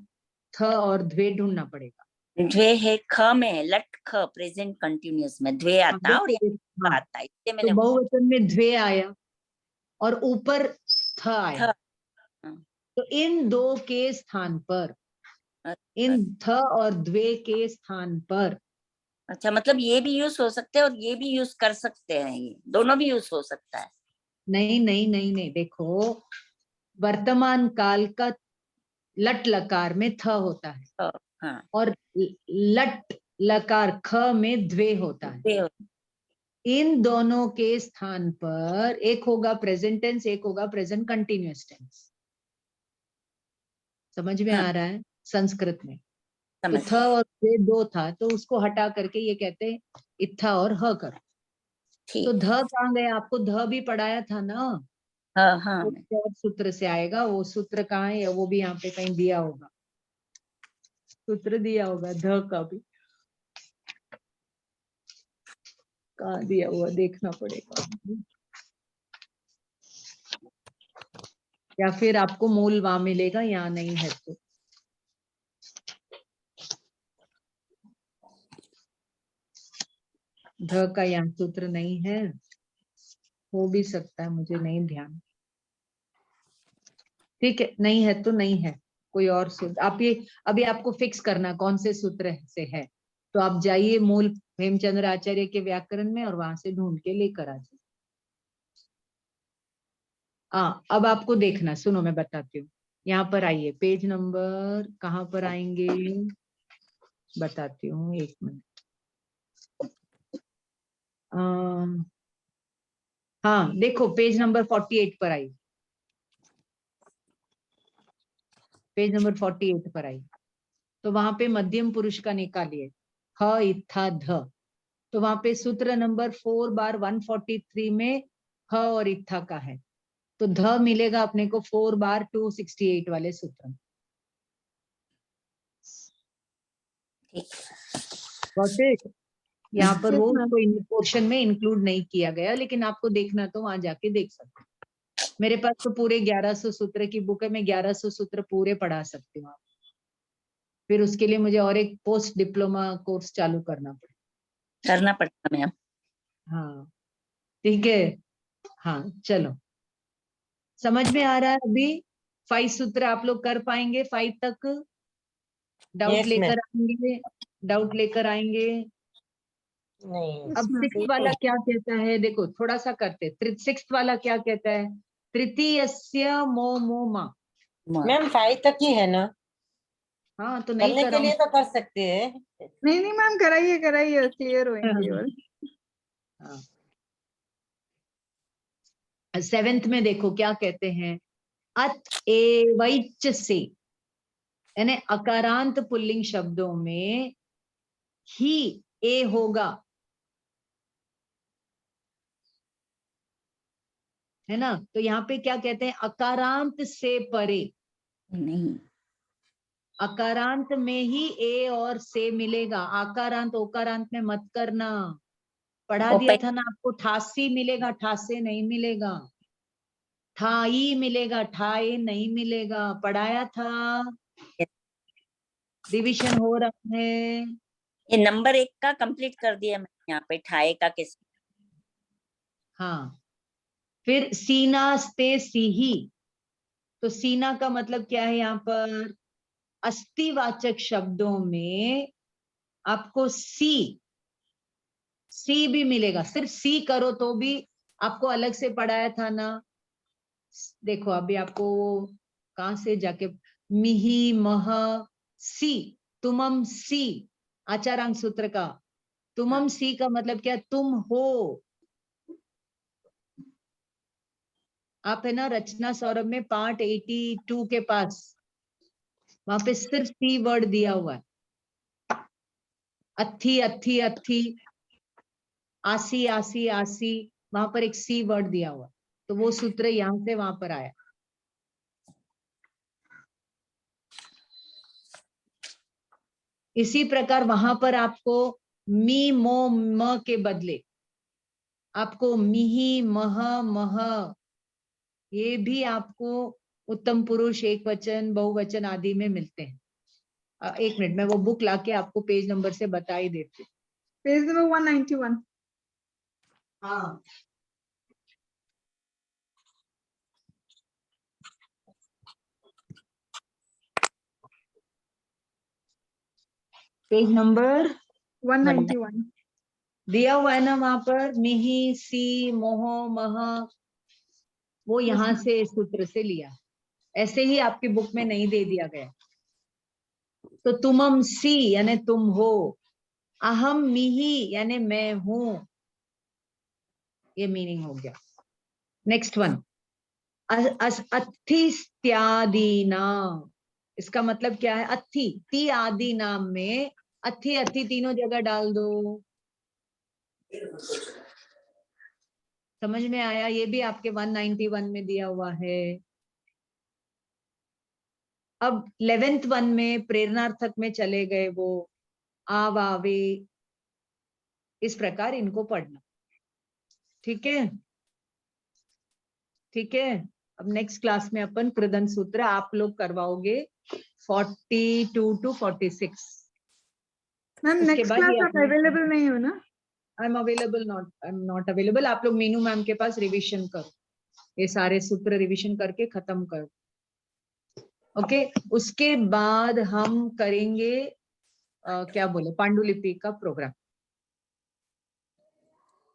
थ और द्वे ढूंढना पड़ेगा। द्वे है ख में, लट ख प्रेजेंट कंटिन्यूअस में द्वे आता है और हाँ, आता है, इसलिए तो मैंने बहुवचन में द्वे आया और ऊपर थ आया, हाँ। तो इन दो के स्थान पर, इन थ और द्वे के स्थान पर। अच्छा, मतलब ये भी यूज हो सकते हैं और ये भी यूज कर सकते हैं, ये दोनों भी यूज हो सकता है। नहीं नहीं नहीं नहीं, देखो वर्तमान काल का लट लकार में थ होता है तो, हाँ, और लट लकार ख में द्वे होता है। ये इन दोनों के स्थान पर एक होगा प्रेजेंट टेंस, एक होगा प्रेजेंट कंटिन्यूअस टेंस। समझ में हाँ, आ रहा है? संस्कृत में तो समझ थ और द्वे दो था, तो उसको हटा करके ये कहते हैं इत्था और ह कर। तो ठीक। ध कहाँ गया? आपको ध भी पढ़ाया था ना, हाँ हाँ, वो और सूत्र से आएगा। वो सूत्र कहाँ है? वो भी यहाँ पे कहीं दिया होगा, सूत्र दिया होगा ध का भी। कहाँ दिया हुआ देखना पड़ेगा, या फिर आपको मूल वहां मिलेगा, यहाँ नहीं है तो। ध का यहाँ सूत्र नहीं है, हो भी सकता है, मुझे नहीं ध्यान। ठीक है, नहीं है तो नहीं है, कोई और सूत्र आप ये अभी आपको फिक्स करना कौन से सूत्र से है। तो आप जाइए मूल हेमचंद्र आचार्य के व्याकरण में और वहां से ढूंढ के लेकर आ जाइए। हाँ, अब आपको देखना, सुनो मैं बताती हूँ। यहाँ पर आइए, पेज नंबर कहाँ पर आएंगे बताती हूँ, एक मिनट। हाँ देखो, पेज नंबर 48 पर आई, पेज नंबर 48 पर आई। तो वहां पे मध्यम पुरुष का निकालिए, ह इत्था ध। तो वहां पे सूत्र नंबर 4 बार 143 में ह और इत्था का है, तो ध मिलेगा अपने को 4 बार 268 वाले सूत्र में। Got it? यहाँ पर वो उसको पोर्शन में इंक्लूड नहीं किया गया, लेकिन आपको देखना तो वहां जाके देख सकते हैं। मेरे पास तो पूरे 1100 सूत्र की बुक है, मैं 1100 सूत्र पूरे पढ़ा सकती हूँ। फिर उसके लिए मुझे और एक पोस्ट डिप्लोमा कोर्स चालू करना पड़ता मैम। हाँ ठीक है, हाँ चलो, समझ में आ रहा है अभी? 5 सूत्र आप लोग कर पाएंगे 5 तक? Doubt Yes, ma'am. लेकर आएंगे, डाउट लेकर आएंगे। नहीं अब 6th वाला क्या कहता है, देखो थोड़ा सा करते। 6th वाला क्या कहता है? तृतीयस्य मो मो मा। मैम 5 तक ही है ना, हाँ तो नहीं करने के लिए कराऊंगी। तो कर सकते हैं। नहीं नहीं मैम, कराइए कराइए, क्लियर होएंगे। और हाँ 7th में देखो क्या कहते हैं, अत एवैच से, यानी अकारांत पुल्लिंग शब्दों में ही ए होगा, है ना? तो यहाँ पे क्या कहते हैं, अकारांत से परे। नहीं, अकारांत में ही ए और से मिलेगा, आकारांत ओकारांत में मत करना। पढ़ा दिया था ना आपको, ठासी मिलेगा, ठासे नहीं मिलेगा। ठाई मिलेगा, ठाए नहीं मिलेगा, पढ़ाया था, रिविजन हो रहा है। ये नंबर 1 का कंप्लीट कर दिया मैंने यहाँ पे, ठाए का किस। हाँ, फिर सीनास्ते सीही। तो सीना का मतलब क्या है? यहाँ पर अस्थिवाचक शब्दों में आपको सी भी मिलेगा। सिर्फ सी करो तो भी आपको अलग से पढ़ाया था ना। देखो अभी आपको कहां से जाके, मिही मह सी, तुमम सी, आचारांग सूत्र का तुमम सी का मतलब क्या? तुम हो। आप है ना रचना सौरभ में पार्ट 82 के पास, वहां पे सिर्फ सी वर्ड दिया हुआ है। अथी अथी अथी, आसी आसी आसी, वहां पर एक सी वर्ड दिया हुआ, तो वो सूत्र यहां से वहां पर आया। इसी प्रकार वहां पर आपको मी मो म के बदले आपको मिही मह मह, ये भी आपको उत्तम पुरुष, एक वचन, बहुवचन आदि में मिलते हैं। एक मिनट, मैं वो बुक लाके आपको पेज नंबर से बता ही देती हूँ। Page number 191। हाँ पेज नंबर 191। दिया हुआ है ना वहां पर, मिहि, सी, मोह, मह, वो यहाँ Yes, से सूत्र से लिया, ऐसे ही आपकी बुक में नहीं दे दिया गया। तो तुमम सी यानी तुम हो, अहम मिहि यानी मैं हूं, ये मीनिंग हो गया। नेक्स्ट वन, अत्थिस्त्यादि नाम, इसका मतलब क्या है? अत्थि, ती आदि नाम में अत्थि अत्थि तीनों जगह डाल दो। समझ में आया? ये भी आपके 191 में दिया हुआ है। अब 11th वन में प्रेरणार्थक में चले गए वो, आव, आवे, इस प्रकार इनको पढ़ना। ठीक है, ठीक है। अब नेक्स्ट क्लास में अपन कृदंत सूत्र आप लोग करवाओगे 42 to 46। मैम उसके नेक्स्ट बाद क्लास ये आप अवेलेबल नहीं हो ना? I am available, not, I am not available. आप लोग मीनू मैम के पास रिवीजन करो, ये सारे सूत्र रिवीजन करके खत्म करो। ओके, उसके बाद हम करेंगे क्या बोले, पांडुलिपि का प्रोग्राम,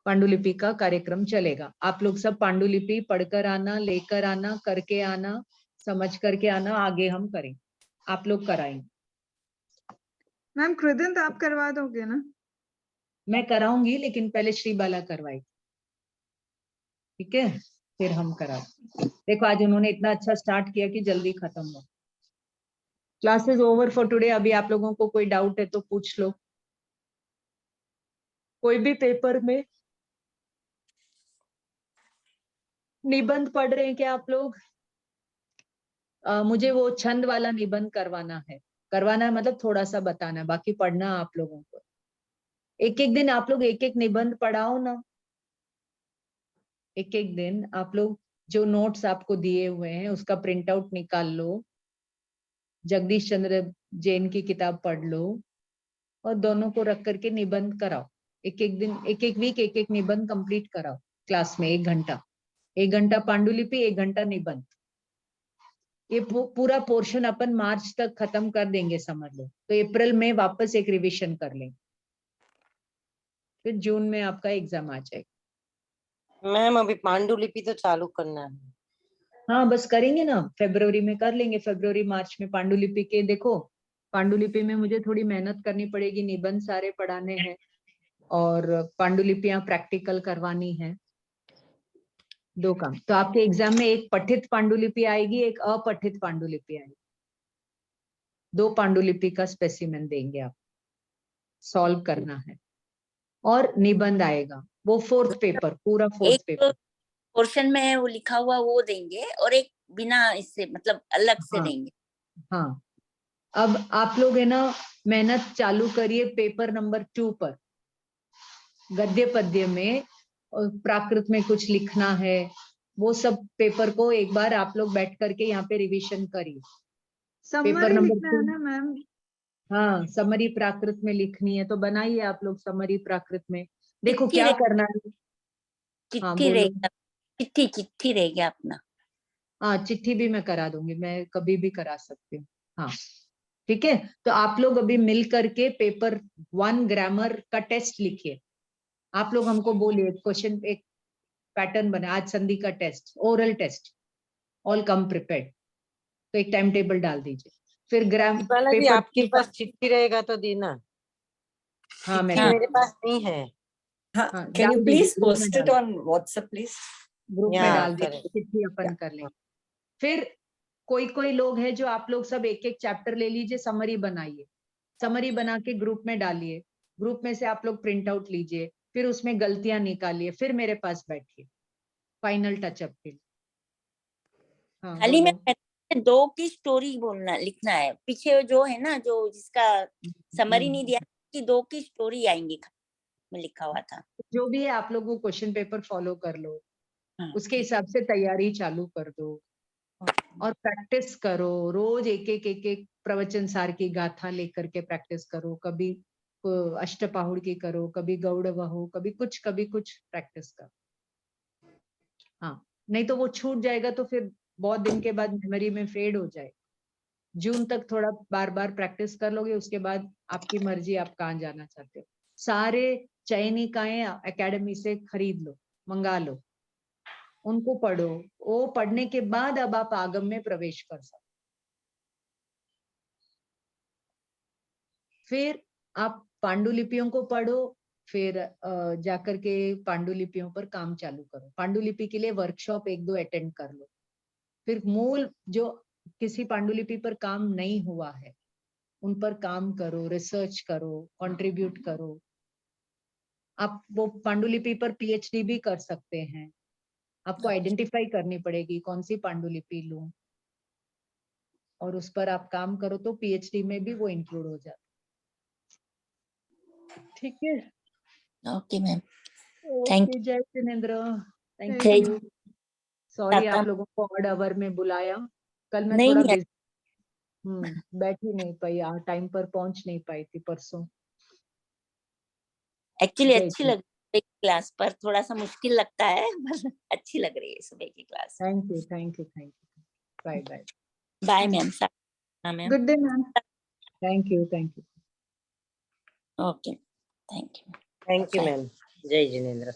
पांडुलिपि का कार्यक्रम चलेगा। आप लोग सब पांडुलिपि पढ़कर आना, लेकर आना, करके आना, समझ करके आना, आगे हम करेंगे, आप लोग कराएंगे। मैम कृदंत आप करवा दोगे ना? मैं कराऊंगी लेकिन पहले श्री बाला करवाएगी, ठीक है, फिर हम कराएंगे। देखो आज उन्होंने इतना अच्छा स्टार्ट किया कि जल्दी खत्म हो। Classes over for today. अभी आप लोगों को कोई डाउट है तो पूछ लो, कोई भी पेपर में। निबंध पढ़ रहे हैं क्या आप लोग? मुझे वो छंद वाला निबंध करवाना है, करवाना है मतलब थोड़ा सा बताना है, बाकी पढ़ना आप लोगों को। एक एक दिन आप लोग एक एक निबंध पढ़ाओ ना, एक एक दिन आप लोग जो नोट्स आपको दिए हुए हैं उसका प्रिंट आउट निकाल लो, जगदीश चंद्र जैन की किताब पढ़ लो और दोनों को रख करके निबंध कराओ। एक एक दिन, एक एक वीक एक एक निबंध कंप्लीट कराओ क्लास में, 1 घंटा, 1 घंटा पांडुलिपि, 1 घंटा निबंध। ये पूरा पोर्शन अपन मार्च तक खत्म कर देंगे समझ लो, तो अप्रैल में वापस एक रिवीजन कर लेंगे, फिर जून में आपका एग्जाम आ जाएगा। मैम अभी पांडुलिपि तो चालू करना है। हाँ बस करेंगे ना, फरवरी में कर लेंगे, फरवरी मार्च में पांडुलिपि के। देखो पांडुलिपि में मुझे थोड़ी मेहनत करनी पड़ेगी, निबंध सारे पढ़ाने हैं और पांडुलिपियां प्रैक्टिकल करवानी है, 2 काम। तो आपके एग्जाम में एक पठित पांडुलिपि आएगी, एक अपठित पांडुलिपि आएगी, 2 पांडुलिपि का स्पेसिमेन देंगे आप, सॉल्व करना है। और निबंध आएगा, वो 4th पेपर, पूरा 4th एक पेपर। पोर्शन में है वो लिखा हुआ वो देंगे और एक बिना इससे मतलब अलग से हाँ देंगे। हाँ, अब आप लोग है ना मेहनत चालू करिए पेपर नंबर 2 पर, गद्य पद्य में और प्राकृत में कुछ लिखना है, वो सब पेपर को एक बार आप लोग बैठ करके यहाँ पे रिवीजन करिए। पेपर समरी नंबर लिखना 2, है ना मैम? हाँ समरी प्राकृत में लिखनी है तो बनाइए आप लोग समरी प्राकृत में। देखो चिट्ठी क्या रह करना है। हाँ चिट्ठी बोलो। रहेगा, चिट्ठी रहेगी अपना। हाँ चिट्ठी भी मैं करा दूंगी, मैं कभी भी करा सकती हूँ। हाँ ठीक है, तो आप लोग अभी मिल करके पेपर 1 ग्रामर का टेस्ट लिखिए। आप लोग हमको बोलिए क्वेश्चन, एक पैटर्न बना, आज संधि का test, oral test, all come prepared, तो एक टाइम टेबल डाल दीजिए। फिर वाला जी पेपर आपके पास चिट्ठी रहेगा तो देना। हाँ मैं चिट्ठी मेरे पास नहीं है। हाँ, हाँ can you डाल दीजिए, please ग्रुप में post it डाल, on WhatsApp, please? ग्रुप में या डाल करें। दीजिए, चिट्ठी अपन Yeah. कर लेंगे। फिर कोई कोई लोग हैं जो आप लोग सब एक एक चैप्टर ले लीजिए, समरी बनाइए, समरी बना के ग्रुप में डालिए, ग्रुप में से आप लोग प्रिंट आउट लीजिए, फिर उसमें गलतियां निकालिए, फिर मेरे पास बैठिए फाइनल टचअप के लिए। हाँ खाली में बोलो। 2 की स्टोरी बोलना लिखना है, पीछे जो है ना जो जिसका समरी नहीं दिया कि 2 की स्टोरी आएंगी में लिखा हुआ था। जो भी है आप लोग वो क्वेश्चन पेपर फॉलो कर लो, हाँ। उसके हिसाब से तैयारी चालू कर दो और प्रैक्टिस करो। रोज एक एक प्रवचन सार की गाथा लेकर के प्रैक्टिस करो, कभी अष्टपाहुड़ की करो, कभी गौड़ वहो, कभी कुछ प्रैक्टिस करो। हाँ नहीं तो वो छूट जाएगा तो फिर बहुत दिन के बाद मेमोरी में फेड हो जाए। जून तक थोड़ा बार बार प्रैक्टिस कर लोगे, उसके बाद आपकी मर्जी, आप कहाँ जाना चाहते हो। सारे चयनिकाएं एकेडमी से खरीद लो, मंगा लो, उनको पढ़ो। वो पढ़ने के बाद अब आप आगम में प्रवेश कर सकते। फिर आप पांडुलिपियों को पढ़ो, फिर जाकर के पांडुलिपियों पर काम चालू करो। पांडुलिपि के लिए वर्कशॉप 1-2 अटेंड कर लो। फिर मूल जो किसी पांडुलिपि पर काम नहीं हुआ है उन पर काम करो, रिसर्च करो, कंट्रीब्यूट करो। आप वो पांडुलिपि पर पीएचडी भी कर सकते हैं। आपको आइडेंटिफाई करनी पड़ेगी कौन सी पांडुलिपि लूं, और उस पर आप काम करो तो पीएचडी में भी वो इंक्लूड हो जाता। ठीक है, ओके मैम, थैंक ओके। जय जिनेंद्र, थैंक जय यू। सॉरी टाटा। आप लोगों को ऑड आवर में बुलाया। कल मैं नहीं थोड़ा नहीं, बिजी बैठ ही नहीं पाई, टाइम पर पहुंच नहीं पाई थी परसों। एक्चुअली जय अच्छी हिंद। लग रही है क्लास, पर थोड़ा सा मुश्किल लगता है पर अच्छी लग रही है सुबह की class. Thank you, thank you, thank you. Bye bye. Bye ma'am. Ma'am, good day ma'am. Thank you, thank you. Okay, thank you. Thank you ma'am. जय जिनेंद्र।